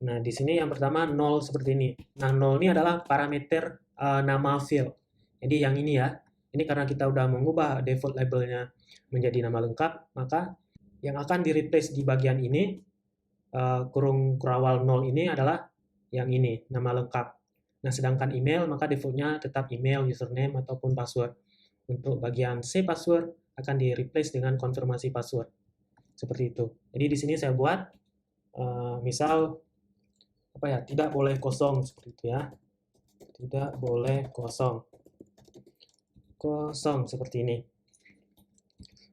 Nah, di sini yang pertama 0 seperti ini. Nah, 0 ini adalah parameter nama field. Jadi yang ini ya. Ini karena kita udah mengubah default labelnya menjadi nama lengkap, maka yang akan di-replace di bagian ini, kurung kurawal 0 ini adalah yang ini, nama lengkap. Nah, sedangkan email, maka defaultnya tetap email, username, ataupun password. Untuk bagian C password akan di-replace dengan konfirmasi password. Seperti itu. Jadi di sini saya buat, misal, apa ya, tidak boleh kosong, seperti itu ya. Tidak boleh kosong. Kosong, seperti ini.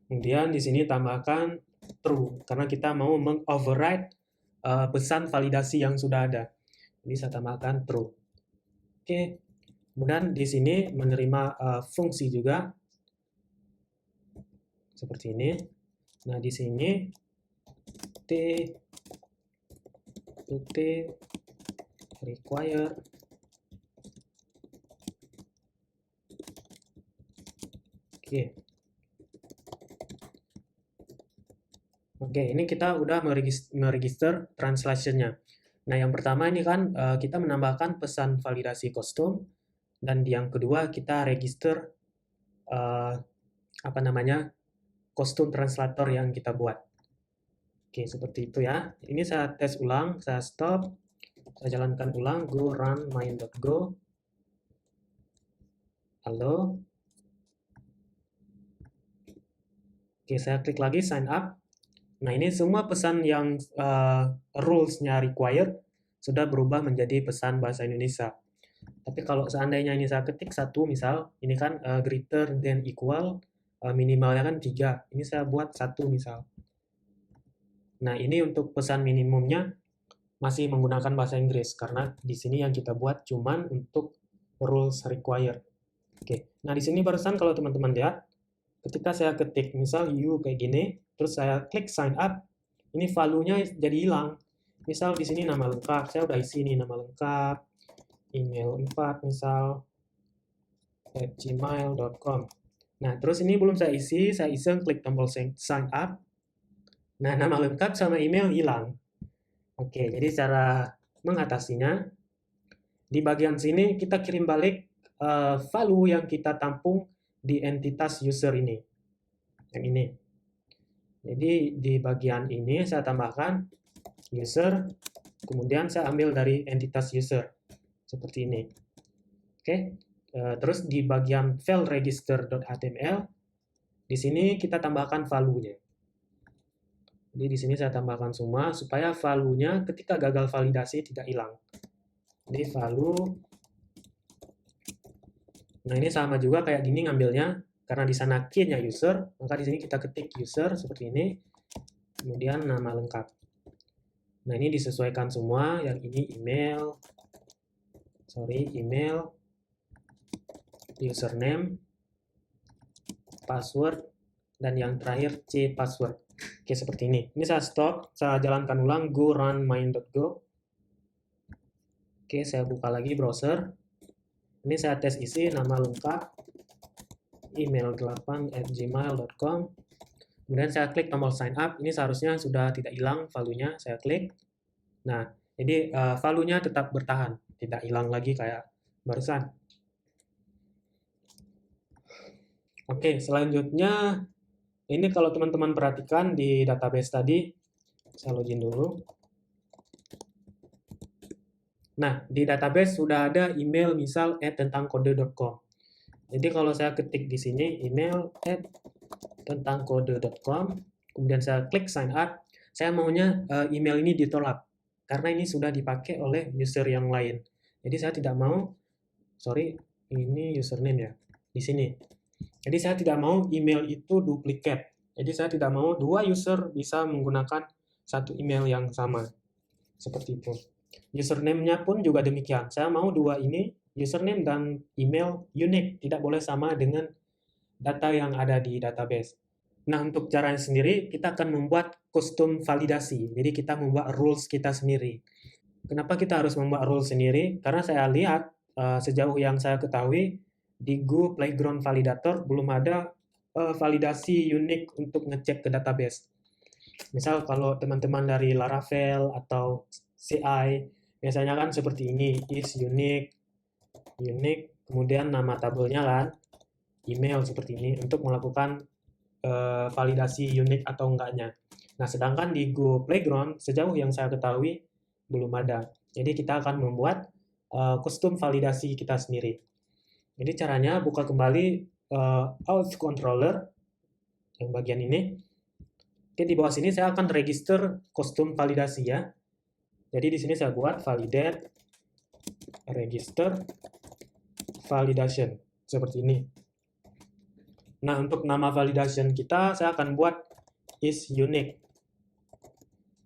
Kemudian di sini tambahkan true, karena kita mau meng-override pesan validasi yang sudah ada. Jadi saya tambahkan true. Oke, kemudian di sini menerima fungsi juga seperti ini. Nah, di sini t require Oke, ini kita udah meregister translation-nya. Nah, yang pertama ini kan kita menambahkan pesan validasi kostum, dan yang kedua kita register kostum translator yang kita buat. Oke, seperti itu ya. Ini saya tes ulang, saya stop, saya jalankan ulang, go run main.go. Halo. Oke, saya klik lagi sign up. Nah, ini semua pesan yang rules-nya required sudah berubah menjadi pesan bahasa Indonesia. Tapi kalau seandainya ini saya ketik satu, misal, ini kan greater than equal, minimalnya kan 3. Ini saya buat 1 misal. Nah, ini untuk pesan minimumnya masih menggunakan bahasa Inggris, karena di sini yang kita buat cuman untuk rules required. Oke, nah di sini barusan kalau teman-teman lihat, ketika saya ketik misal you kayak gini, terus saya klik sign up, ini value-nya jadi hilang. Misal di sini nama lengkap, saya udah isi ini nama lengkap, email 4 misal, @gmail.com. Nah, terus ini belum saya iseng klik tombol sign up. Nah, nama lengkap sama email hilang. Oke, jadi cara mengatasinya, di bagian sini kita kirim balik value yang kita tampung di entitas user ini. Yang ini. Jadi di bagian ini saya tambahkan user, kemudian saya ambil dari entitas user. Seperti ini. Oke. Terus di bagian file register.html, di sini kita tambahkan value-nya. Jadi di sini saya tambahkan semua supaya value-nya ketika gagal validasi tidak hilang. Jadi value. Nah, ini sama juga kayak gini ngambilnya, karena di sana key-nya user, maka di sini kita ketik user seperti ini. Kemudian nama lengkap. Nah, ini disesuaikan semua, yang ini email, username, password, dan yang terakhir C password. Oke, seperti ini. Ini saya stop, saya jalankan ulang, go run main.go. Oke, saya buka lagi browser. Ini saya tes isi nama lengkap, email 8@gmail.com. Kemudian saya klik tombol sign up. Ini seharusnya sudah tidak hilang value-nya. Saya klik. Nah, jadi value-nya tetap bertahan, tidak hilang lagi kayak barusan. Oke, selanjutnya ini kalau teman-teman perhatikan di database tadi, saya login dulu. Nah, di database sudah ada email misal @tentangkode.com. Jadi kalau saya ketik di sini email @tentangkode.com, kemudian saya klik sign up, saya maunya email ini ditolak karena ini sudah dipakai oleh user yang lain. Jadi saya tidak mau, sorry, ini username ya, di sini. Jadi saya tidak mau email itu duplikat. Jadi saya tidak mau dua user bisa menggunakan satu email yang sama. Seperti itu. Username-nya pun juga demikian. Saya mau dua ini, username dan email unik, tidak boleh sama dengan data yang ada di database. Nah, untuk caranya sendiri, kita akan membuat custom validasi. Jadi kita membuat rules kita sendiri. Kenapa kita harus membuat rules sendiri? Karena saya lihat, sejauh yang saya ketahui, di Go Playground Validator belum ada validasi unik untuk ngecek ke database. Misal kalau teman-teman dari Laravel atau CI, biasanya kan seperti ini, is unique, kemudian nama tabelnya kan, email seperti ini untuk melakukan validasi unik atau enggaknya. Nah, sedangkan di Go Playground, sejauh yang saya ketahui, belum ada. Jadi kita akan membuat custom validasi kita sendiri. Jadi caranya buka kembali auth controller yang bagian ini. Oke, di bawah sini saya akan register custom validasi ya. Jadi di sini saya buat validate register validation seperti ini. Nah, untuk nama validation kita saya akan buat is unique.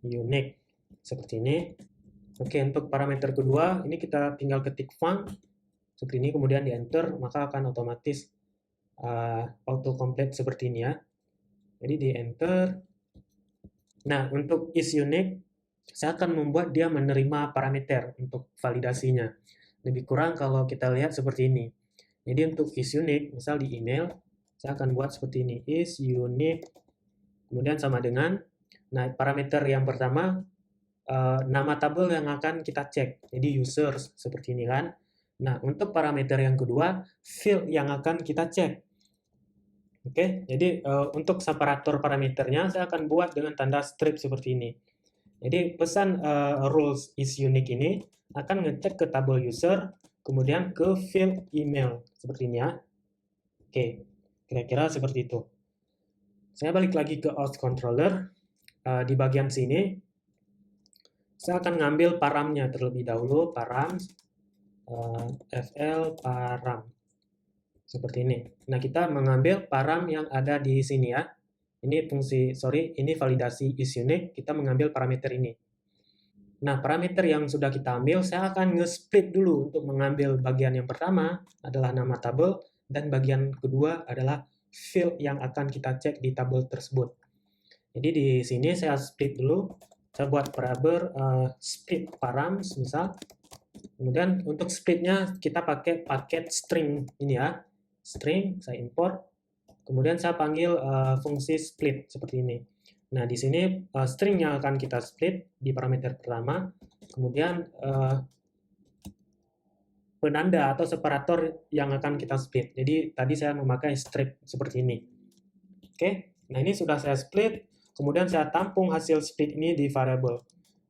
Unique seperti ini. Oke, untuk parameter kedua ini kita tinggal ketik func seperti ini, kemudian di enter, maka akan otomatis auto complete seperti ini ya. Jadi di enter. Nah, untuk is unique saya akan membuat dia menerima parameter untuk validasinya. Lebih kurang kalau kita lihat seperti ini. Jadi untuk is unique, misal di email, saya akan buat seperti ini, is unique, kemudian sama dengan, nah parameter yang pertama, nama tabel yang akan kita cek, jadi users, seperti ini kan. Nah, untuk parameter yang kedua, field yang akan kita cek. Oke, jadi untuk separator parameternya, saya akan buat dengan tanda strip seperti ini. Jadi pesan rules is unique ini akan ngecek ke tabel user, kemudian ke field email seperti ini ya. Oke, kira-kira seperti itu. Saya balik lagi ke auth controller. Di bagian sini, saya akan ngambil paramnya terlebih dahulu, params fl param seperti ini. Nah, kita mengambil param yang ada di sini ya. Ini fungsi, ini validasi is unique, kita mengambil parameter ini. Nah, parameter yang sudah kita ambil, saya akan nge-split dulu untuk mengambil bagian yang pertama adalah nama tabel, dan bagian kedua adalah field yang akan kita cek di tabel tersebut. Jadi di sini saya split dulu, saya buat variabel split params misal, kemudian untuk splitnya kita pakai paket string ini ya, string, saya import, kemudian saya panggil fungsi split seperti ini. Nah, di sini string yang akan kita split di parameter pertama, kemudian penanda atau separator yang akan kita split. Jadi tadi saya memakai strip seperti ini. Oke, nah ini sudah saya split, kemudian saya tampung hasil split ini di variabel.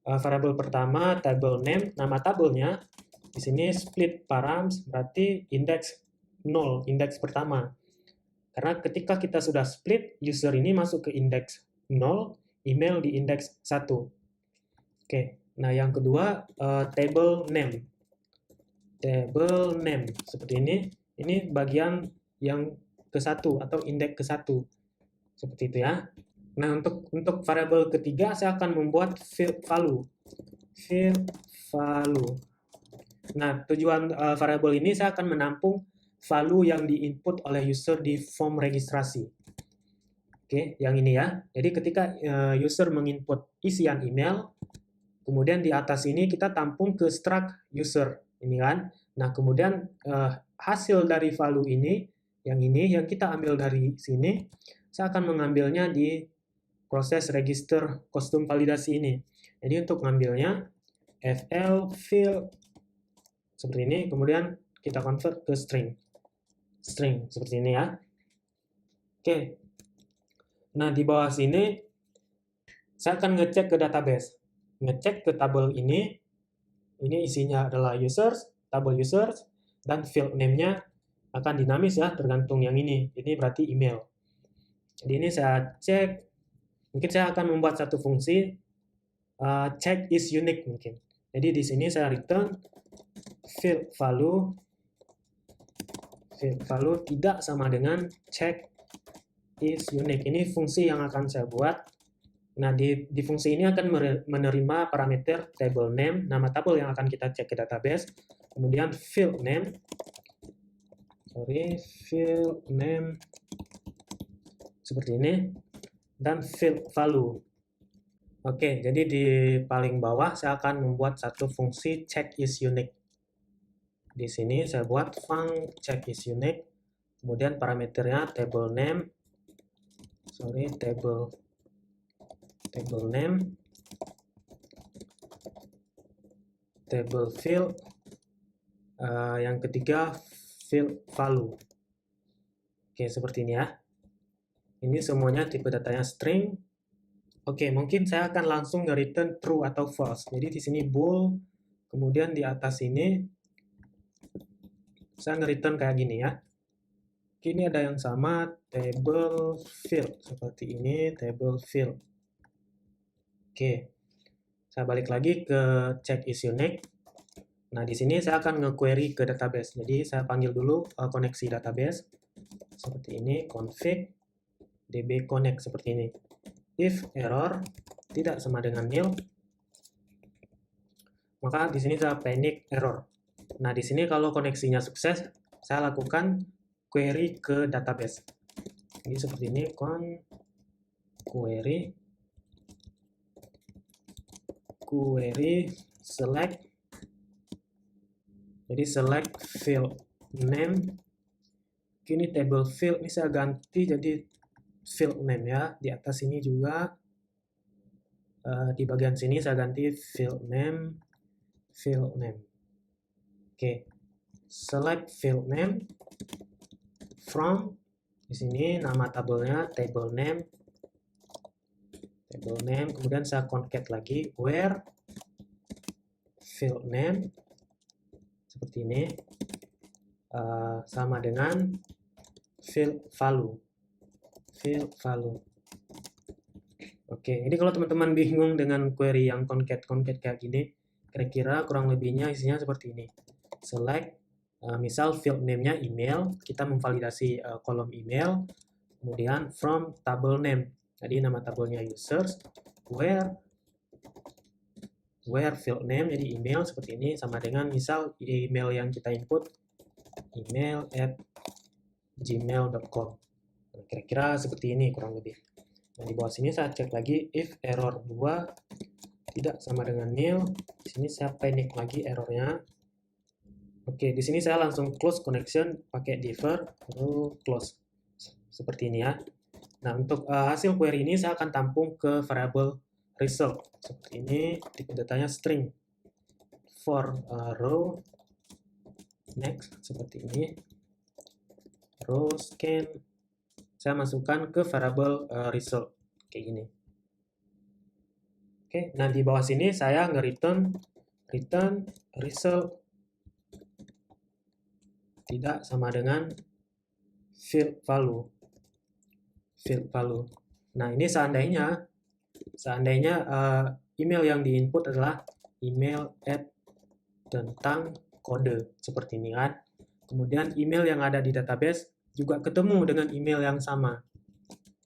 Variabel pertama table name, nama tabelnya di sini split params berarti indeks 0, indeks pertama. Karena ketika kita sudah split, user ini masuk ke indeks 0, email di indeks 1. Oke, nah yang kedua table name. Table name seperti ini bagian yang ke-1 atau indeks ke-1. Seperti itu ya. Nah, untuk variabel ketiga saya akan membuat field value. Field value. Nah, tujuan variabel ini saya akan menampung value yang diinput oleh user di form registrasi. Oke, yang ini ya. Jadi ketika user menginput isian email, kemudian di atas ini kita tampung ke struct user, ini kan. Nah, kemudian hasil dari value ini yang kita ambil dari sini, saya akan mengambilnya di proses register custom validasi ini. Jadi untuk mengambilnya, fl field seperti ini, kemudian kita convert ke string seperti ini ya. Oke, nah di bawah sini saya akan ngecek ke database, ngecek ke tabel ini isinya adalah users, tabel users, dan field name-nya akan dinamis ya, tergantung yang ini berarti email. Jadi ini saya cek, mungkin saya akan membuat satu fungsi check is unique mungkin. Jadi di sini saya return field value tidak sama dengan check is unique. Ini fungsi yang akan saya buat. Nah, di fungsi ini akan menerima parameter table name, nama tabel yang akan kita cek ke database, kemudian field name seperti ini, dan field value. Oke, jadi di paling bawah saya akan membuat satu fungsi check is unique. Di sini saya buat func check is unique, kemudian parameternya table name, table field, yang ketiga field value. Oke, seperti ini ya. Ini semuanya tipe datanya string. Oke, mungkin saya akan langsung nge-return true atau false. Jadi di sini bool, kemudian di atas ini saya nge-return kayak gini ya. Ini ada yang sama, table field seperti ini, table field. Oke, saya balik lagi ke check is unique. Nah, di sini saya akan nge-query ke database. Jadi saya panggil dulu koneksi database seperti ini, config db connect seperti ini. If error tidak sama dengan nil, maka di sini saya panic error. Nah, di sini kalau koneksinya sukses, saya lakukan query ke database. Jadi seperti ini, query select. Jadi select field name. Ini table field, ini saya ganti jadi field name ya. Di atas ini juga, di bagian sini saya ganti field name. Oke, select field name from, di sini nama tabelnya table name, kemudian saya concat lagi where field name seperti ini sama dengan field value. Oke, jadi kalau teman-teman bingung dengan query yang concat kayak gini, kira-kira kurang lebihnya isinya seperti ini. Select, misal field name-nya email, kita memvalidasi kolom email, kemudian from table name, jadi nama tabelnya users, where field name, jadi email seperti ini, sama dengan misal email yang kita input, email@gmail.com. Nah, kira-kira seperti ini kurang lebih. Nah, di bawah sini saya cek lagi if error 2 tidak sama dengan nil. Di sini saya panic lagi errornya. Oke, di sini saya langsung close connection pakai diver lalu close. Seperti ini ya. Nah, untuk hasil query ini saya akan tampung ke variable result. Seperti ini, tipe datanya string. For row next seperti ini. Row scan, saya masukkan ke variable result kayak gini. Oke, nah di bawah sini saya nge-return result tidak sama dengan field value. Nah, ini seandainya email yang diinput adalah email tentang kode seperti ini kan. Kemudian email yang ada di database juga ketemu dengan email yang sama.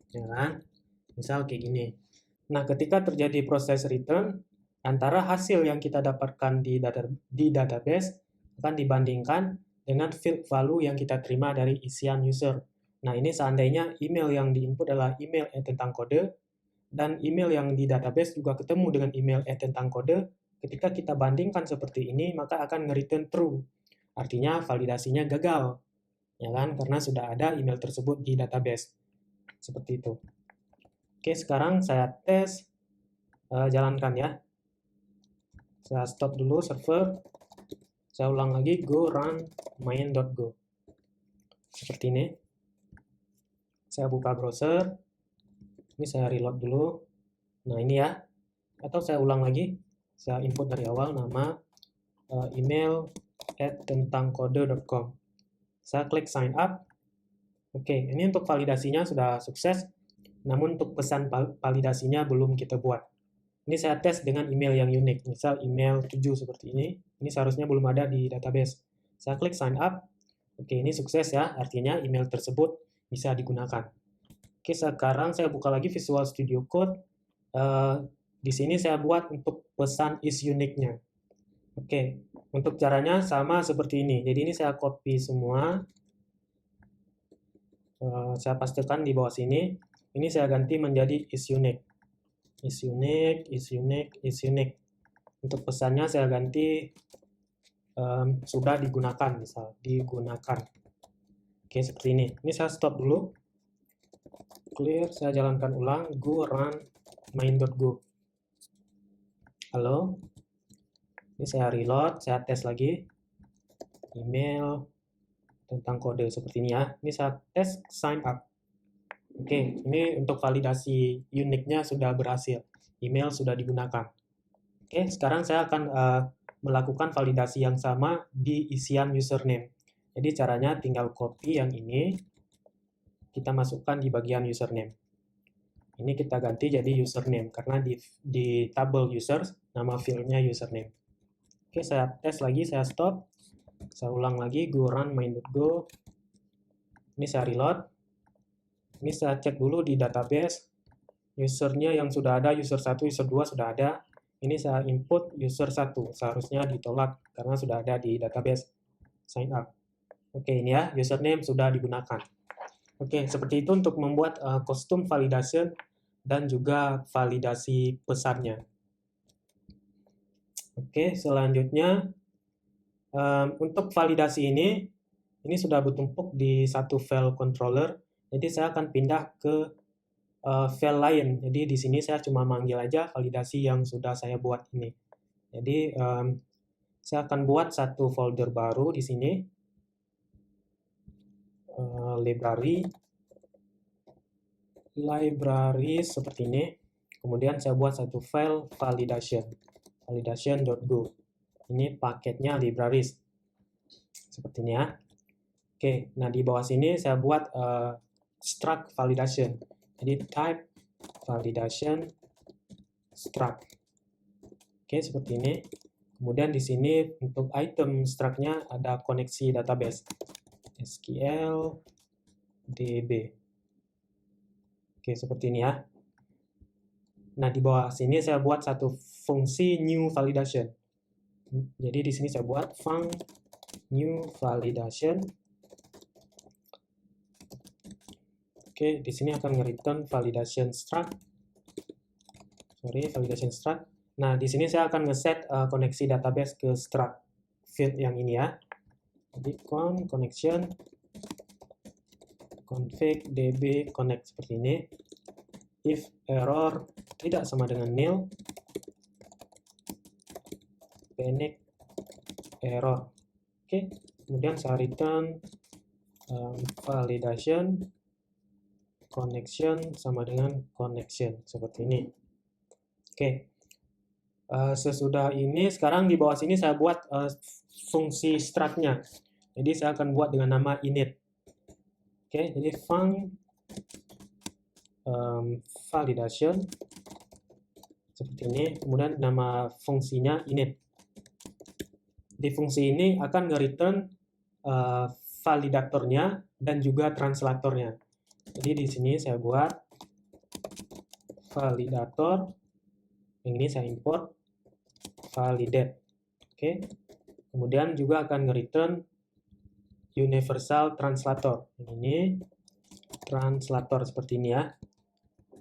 Ya kan? Misal kayak gini. Nah, ketika terjadi proses return, antara hasil yang kita dapatkan di database akan dibandingkan dengan field value yang kita terima dari isian user. Nah, ini seandainya email yang diinput adalah email tentang kode, dan email yang di database juga ketemu dengan email tentang kode, ketika kita bandingkan seperti ini, maka akan nge-return true. Artinya validasinya gagal. Ya kan? Karena sudah ada email tersebut di database. Seperti itu. Oke, sekarang saya tes, jalankan ya. Saya stop dulu server. Saya ulang lagi, go run main.go. Seperti ini. Saya buka browser. Ini saya reload dulu. Nah, ini ya. Atau saya ulang lagi. Saya input dari awal nama, email @tentangkode.com. Saya klik sign up. Oke, ini untuk validasinya sudah sukses. Namun untuk pesan validasinya belum kita buat. Ini saya tes dengan email yang unik. Misal email 7 seperti ini. Ini seharusnya belum ada di database. Saya klik sign up. Oke, ini sukses ya. Artinya email tersebut bisa digunakan. Oke, sekarang saya buka lagi Visual Studio Code. Di sini saya buat untuk pesan is unique-nya. Oke, untuk caranya sama seperti ini. Jadi ini saya copy semua. Saya pastikan di bawah sini. Ini saya ganti menjadi is unique. Is unique, is unique, is unique. Untuk pesannya saya ganti sudah digunakan, misal digunakan. Oke, seperti ini. Ini saya stop dulu. Clear, saya jalankan ulang. Go run main.go. Halo. Ini saya reload, saya tes lagi. Email tentang kode seperti ini ya. Ini saya tes sign up. Oke, ini untuk validasi uniknya sudah berhasil. Email sudah digunakan. Oke, sekarang saya akan melakukan validasi yang sama di isian username. Jadi caranya tinggal copy yang ini, kita masukkan di bagian username. Ini kita ganti jadi username, karena di tabel users, nama fieldnya username. Oke, saya tes lagi, saya stop. Saya ulang lagi, go run main.go. Ini saya reload. Ini saya cek dulu di database. Usernya yang sudah ada, user 1, user 2 sudah ada. Ini saya input user 1. Seharusnya ditolak karena sudah ada di database. Sign up. Oke, ini ya, username sudah digunakan. Oke, seperti itu untuk membuat custom validation dan juga validasi pesannya. Oke, selanjutnya untuk validasi ini sudah bertumpuk di satu file controller. Jadi saya akan pindah ke file lain. Jadi di sini saya cuma manggil aja validasi yang sudah saya buat ini. Jadi saya akan buat satu folder baru di sini. Library seperti ini. Kemudian saya buat satu file validation.go. Ini paketnya libraries. Seperti ini ya. Oke, nah di bawah sini saya buat struct validation. Jadi type validation struct. Oke, seperti ini. Kemudian di sini untuk item struct-nya ada koneksi database. SQL DB. Oke, seperti ini ya. Nah, di bawah sini saya buat satu fungsi new validation. Jadi di sini saya buat func new validation. Oke, di sini akan nge-return validation struct. Validation struct. Nah, di sini saya akan nge-set koneksi database ke struct field yang ini ya. Jadi connection config db connect seperti ini. If error tidak sama dengan nil, panic error. Oke, kemudian saya return validation connection sama dengan connection seperti ini. Oke, sesudah ini sekarang di bawah sini saya buat fungsi struct-nya. Jadi saya akan buat dengan nama init. Oke, jadi func validation seperti ini. Kemudian nama fungsinya init. Di fungsi ini akan nge-return validatornya dan juga translatornya. Jadi di sini saya buat validator, yang ini saya import validate. Oke. Kemudian juga akan nge-return universal translator. Ini translator seperti ini ya.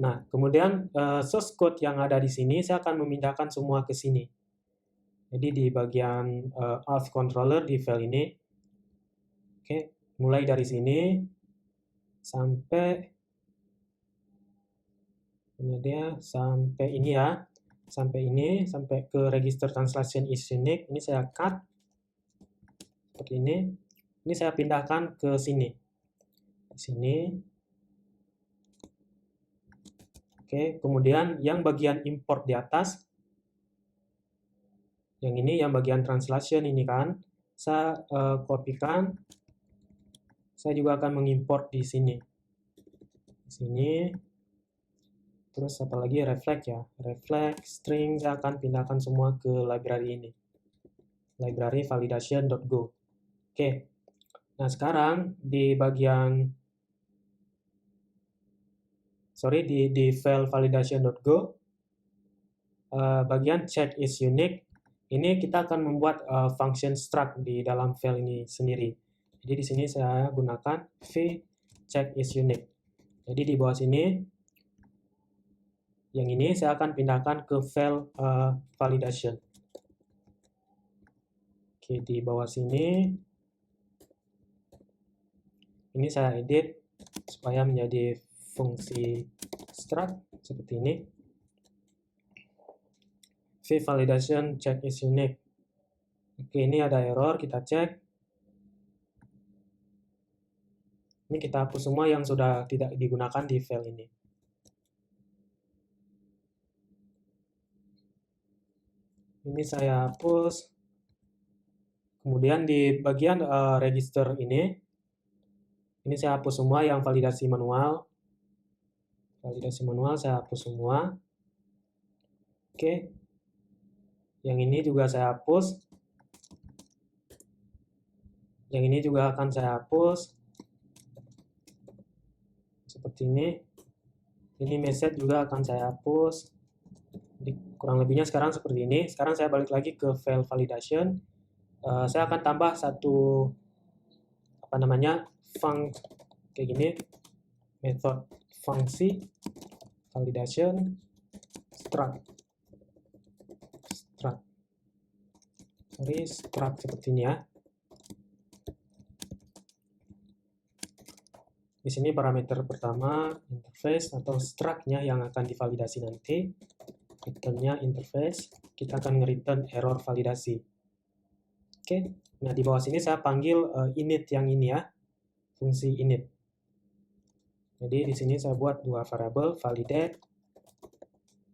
Nah, kemudian source code yang ada di sini saya akan memindahkan semua ke sini. Jadi di bagian auth controller di file ini. Oke, mulai dari sini sampai ini dia sampai ini ya. sampai ini, sampai ke register translation is unique. Ini saya cut seperti ini. Ini saya pindahkan ke sini. Di sini. Oke, kemudian yang bagian import di atas, yang ini yang bagian translation ini kan, saya kopikan. Saya juga akan mengimport di sini. Di sini. Terus apa lagi? Reflect ya. Reflect, string, saya akan pindahkan semua ke library ini. Library validation.go. Oke. Nah, sekarang di bagian di file validation.go, bagian check is unique, ini kita akan membuat function struct di dalam file ini sendiri. Jadi di sini saya gunakan v check is unique. Jadi di bawah sini, yang ini saya akan pindahkan ke file validation. Oke, di bawah sini, ini saya edit supaya menjadi fungsi struct seperti ini. V validation check is unique. Oke, ini ada error, kita cek. Ini kita hapus semua yang sudah tidak digunakan di file ini. Ini saya hapus. Kemudian di bagian register ini saya hapus semua yang validasi manual. Validasi manual saya hapus semua. Oke. Yang ini juga saya hapus. Yang ini juga akan saya hapus. Seperti ini. Ini message juga akan saya hapus. Jadi, kurang lebihnya sekarang seperti ini. Sekarang saya balik lagi ke file validation. Saya akan tambah satu kayak gini, method fungsi validation struct seperti ini ya. Di sini parameter pertama interface atau struct-nya yang akan divalidasi nanti. Return-nya interface, kita akan nge-return error validasi. Oke, nah di bawah sini saya panggil init yang ini ya, fungsi init. Jadi di sini saya buat dua variabel, validate,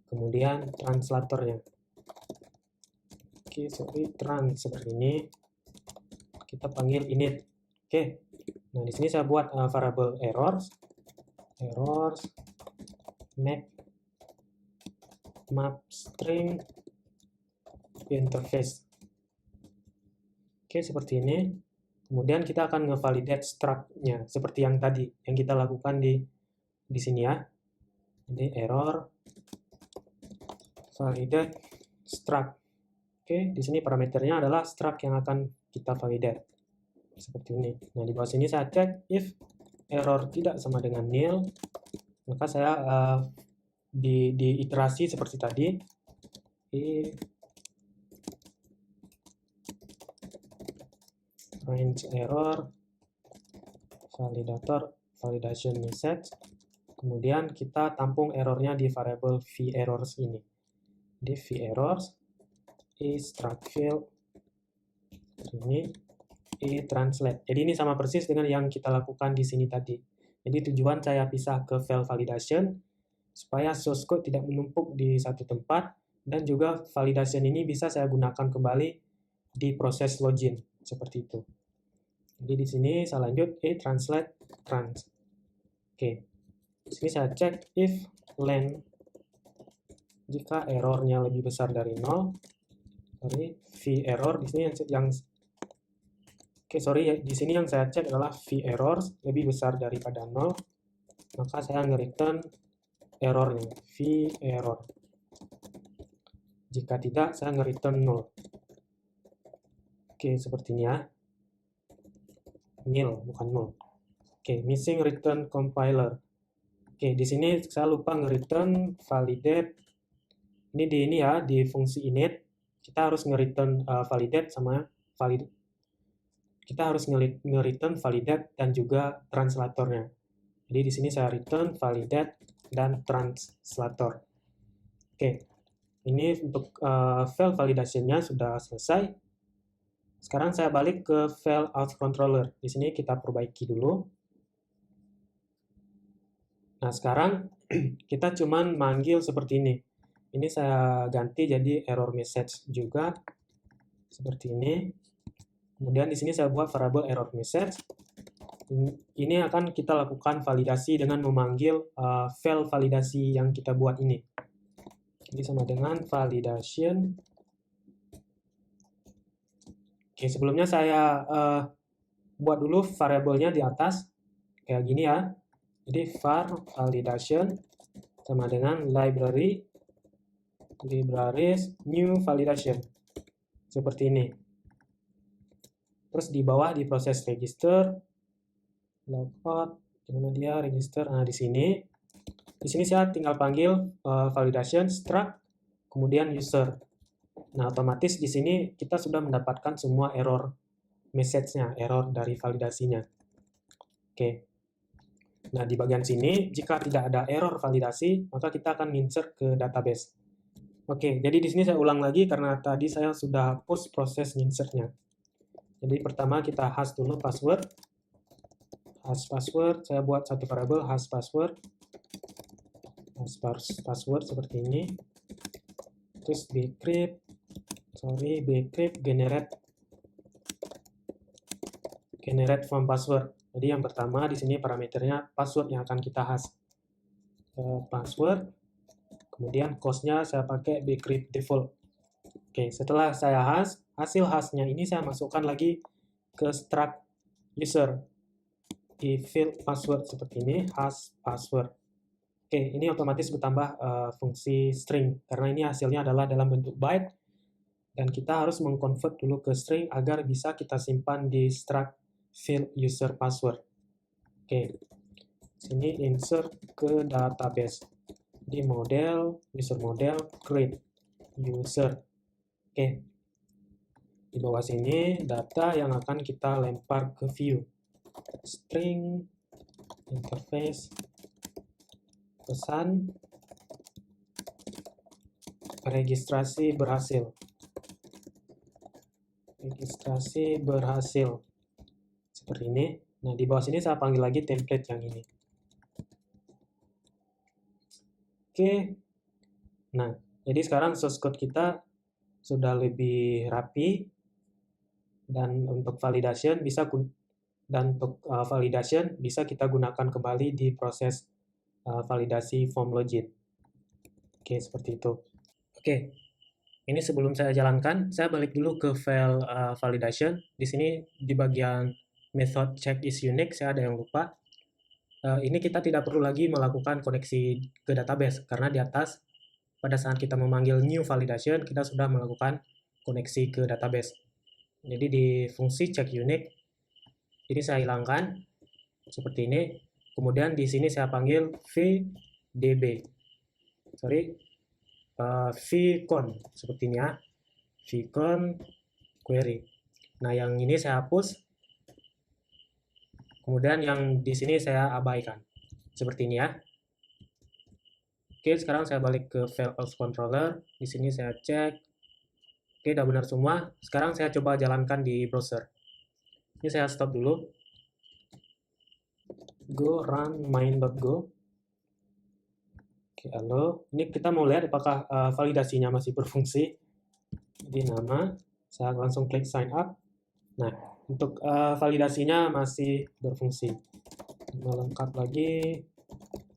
kemudian translatornya. Oke, trans seperti ini. Kita panggil init. Oke, nah di sini saya buat variabel errors map string interface. Oke, seperti ini. Kemudian kita akan ngevalidate struct-nya seperti yang tadi yang kita lakukan di sini ya. Jadi error validate struct. Oke, di sini parameternya adalah struct yang akan kita validate. Seperti ini. Nah, di bawah sini saya cek if error tidak sama dengan nil, maka saya di iterasi seperti tadi, range error validation message, kemudian kita tampung errornya di variabel v-errors ini. Di v-errors struct field ini translate. Jadi ini sama persis dengan yang kita lakukan di sini tadi. Jadi tujuan saya pisah ke file validation supaya source code tidak menumpuk di satu tempat, dan juga validation ini bisa saya gunakan kembali di proses login seperti itu. Jadi di sini saya lanjut translate trans. Oke. Di sini saya cek if length, jika errornya lebih besar dari 0. v-error di sini yang di sini yang saya cek adalah v-errors lebih besar daripada 0, maka saya nge-return errornya, v-error. Jika tidak, saya nge-return 0. Oke, seperti ini ya. Nil, bukan 0. Oke, missing return compiler. Oke, di sini saya lupa nge-return validate. Ini ya, di fungsi init. Kita harus nge-return validate sama validate. Kita harus nge-return validate dan juga translatornya. Jadi di sini saya return validate dan translator. Oke. Ini untuk file validasinya sudah selesai. Sekarang saya balik ke file auth controller. Di sini kita perbaiki dulu. Nah, sekarang kita cuman manggil seperti ini. Ini saya ganti jadi error message juga seperti ini. Kemudian di sini saya buat variable error message. Ini akan kita lakukan validasi dengan memanggil file validasi yang kita buat ini. Jadi sama dengan validation. Oke, sebelumnya saya buat dulu variabelnya di atas kayak gini ya. Jadi var validation sama dengan libraries new validation seperti ini. Terus di bawah di proses register logout, dimana dia register. Nah, di sini saya tinggal panggil validation struct kemudian user. Nah, otomatis di sini kita sudah mendapatkan semua error message-nya, error dari validasinya. Oke. Nah, di bagian sini, jika tidak ada error validasi, maka kita akan insert ke database. Oke, jadi di sini saya ulang lagi karena tadi saya sudah post proses insert-nya. Jadi pertama kita hash dulu password. Hash password, saya buat satu variable hash password. Hash password seperti ini. Terus bcrypt generate from password. Jadi yang pertama di sini parameternya password yang akan kita hash. Password. Kemudian cost-nya saya pakai bcrypt default. Oke, setelah saya hash, hasil hashnya ini saya masukkan lagi ke struct user di field password seperti ini, hash password. Oke, ini otomatis bertambah fungsi string karena ini hasilnya adalah dalam bentuk byte dan kita harus mengconvert dulu ke string agar bisa kita simpan di struct field user password. Oke, sini insert ke database di model user model create user. Oke, di bawah sini data yang akan kita lempar ke view string interface pesan registrasi berhasil. Registrasi berhasil. Seperti ini. Nah, di bawah sini saya panggil lagi template yang ini. Oke. Nah, jadi sekarang source code kita sudah lebih rapi dan untuk validation bisa kita gunakan kembali di proses validasi form login. Oke, seperti itu. Oke, ini sebelum saya jalankan, saya balik dulu ke file validation. Di sini di bagian method check is unique, saya ada yang lupa. Ini kita tidak perlu lagi melakukan koneksi ke database, karena di atas, pada saat kita memanggil new validation, kita sudah melakukan koneksi ke database. Jadi di fungsi check unique, ini saya hilangkan, seperti ini. Kemudian di sini saya panggil vcon, seperti ini ya, vcon query. Nah, yang ini saya hapus. Kemudian yang di sini saya abaikan. Seperti ini ya. Oke, sekarang saya balik ke file auth controller. Di sini saya cek. Oke, udah benar semua. Sekarang saya coba jalankan di browser. Ini saya stop dulu. Go run main.go. Oke, halo. Ini kita mau lihat apakah validasinya masih berfungsi. Jadi nama, saya langsung klik sign up. Nah, untuk validasinya masih berfungsi. Lengkap lagi,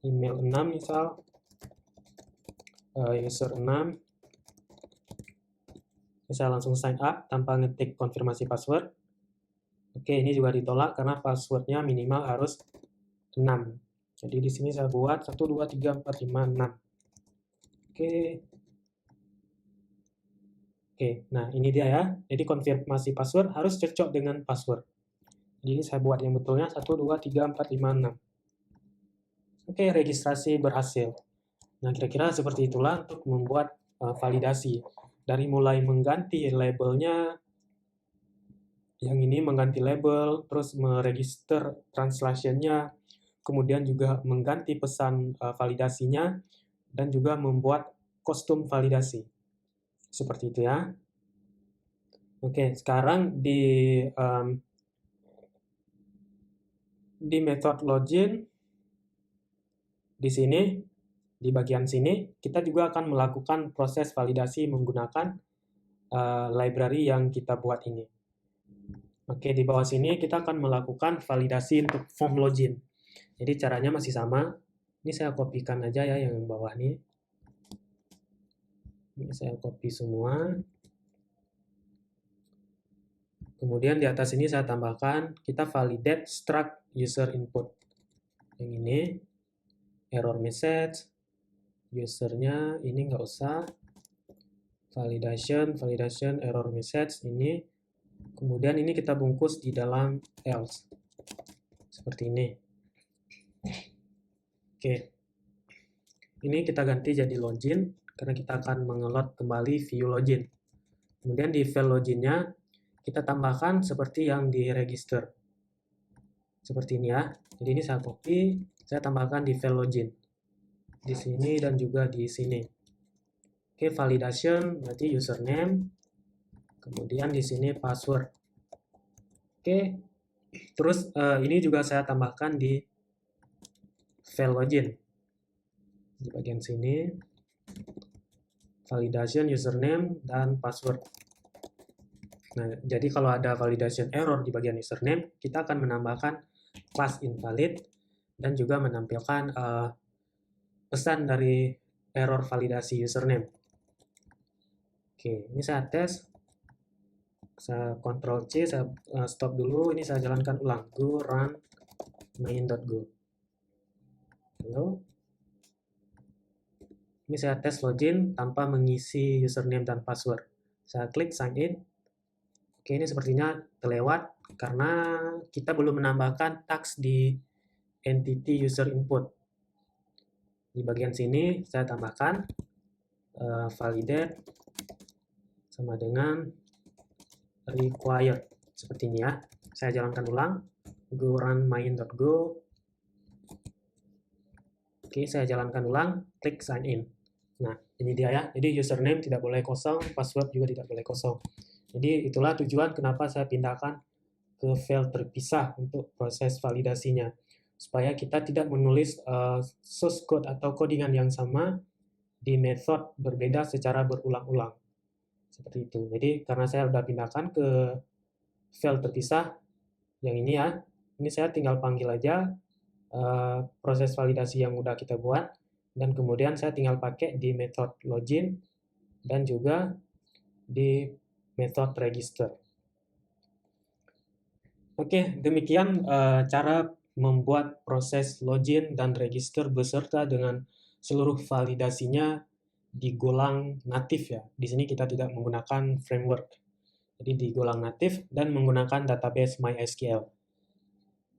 email 6 misal, user 6. Bisa langsung sign up tanpa ngetik konfirmasi password. Oke, ini juga ditolak karena passwordnya minimal harus 6. Jadi di sini saya buat 1, 2, 3, 4, 5, 6. Oke, nah ini dia ya. Jadi konfirmasi password harus cocok dengan password. Jadi ini saya buat yang betulnya 1, 2, 3, 4, 5, 6. Oke, registrasi berhasil. Nah, kira-kira seperti itulah untuk membuat validasi. Dari mulai mengganti labelnya, yang ini mengganti label, terus meregister translation-nya, kemudian juga mengganti pesan validasinya, dan juga membuat kostum validasi. Seperti itu ya. Oke, sekarang di method login di sini, di bagian sini kita juga akan melakukan proses validasi menggunakan library yang kita buat ini. Oke, di bawah sini kita akan melakukan validasi untuk form login. Jadi caranya masih sama. Ini saya kopikan aja ya yang bawah nih. Ini saya copy semua. Kemudian di atas ini saya tambahkan, kita validate struct user input. Yang ini, error message, usernya ini nggak usah. Validation, error message ini. Kemudian ini kita bungkus di dalam else. Seperti ini. Oke. Ini kita ganti jadi login, karena kita akan mengelot kembali view login. Kemudian di file loginnya, kita tambahkan seperti yang di register. Seperti ini ya. Jadi ini saya copy, saya tambahkan di file login. Di sini dan juga di sini. Oke, validation berarti username. Kemudian di sini password. Oke. Terus ini juga saya tambahkan di file login. Di bagian sini validation username dan password. Nah, jadi kalau ada validation error di bagian username, kita akan menambahkan class invalid dan juga menampilkan pesan dari error validasi username. Oke, ini saya tes. Saya Ctrl C, saya stop dulu. Ini saya jalankan ulang. Go run main.go. Halo. Ini saya tes login tanpa mengisi username dan password. Saya klik sign in. Oke, ini sepertinya terlewat karena kita belum menambahkan tags di entity user input. Di bagian sini saya tambahkan validate sama dengan required. Seperti ini ya. Saya jalankan ulang. Go run main.go. Oke, saya jalankan ulang. Klik sign in. Nah, ini dia ya. Jadi username tidak boleh kosong, password juga tidak boleh kosong. Jadi itulah tujuan kenapa saya pindahkan ke file terpisah untuk proses validasinya. Supaya kita tidak menulis source code atau codingan yang sama di method berbeda secara berulang-ulang. Seperti itu. Jadi karena saya sudah pindahkan ke file terpisah yang ini ya. Ini saya tinggal panggil aja proses validasi yang udah kita buat. Dan kemudian saya tinggal pakai di method login dan juga di method register. Oke, demikian cara membuat proses login dan register beserta dengan seluruh validasinya di Golang natif ya. Di sini kita tidak menggunakan framework. Jadi di Golang natif dan menggunakan database MySQL.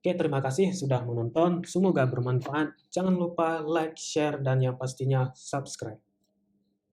Oke, terima kasih sudah menonton. Semoga bermanfaat. Jangan lupa like, share, dan yang pastinya subscribe.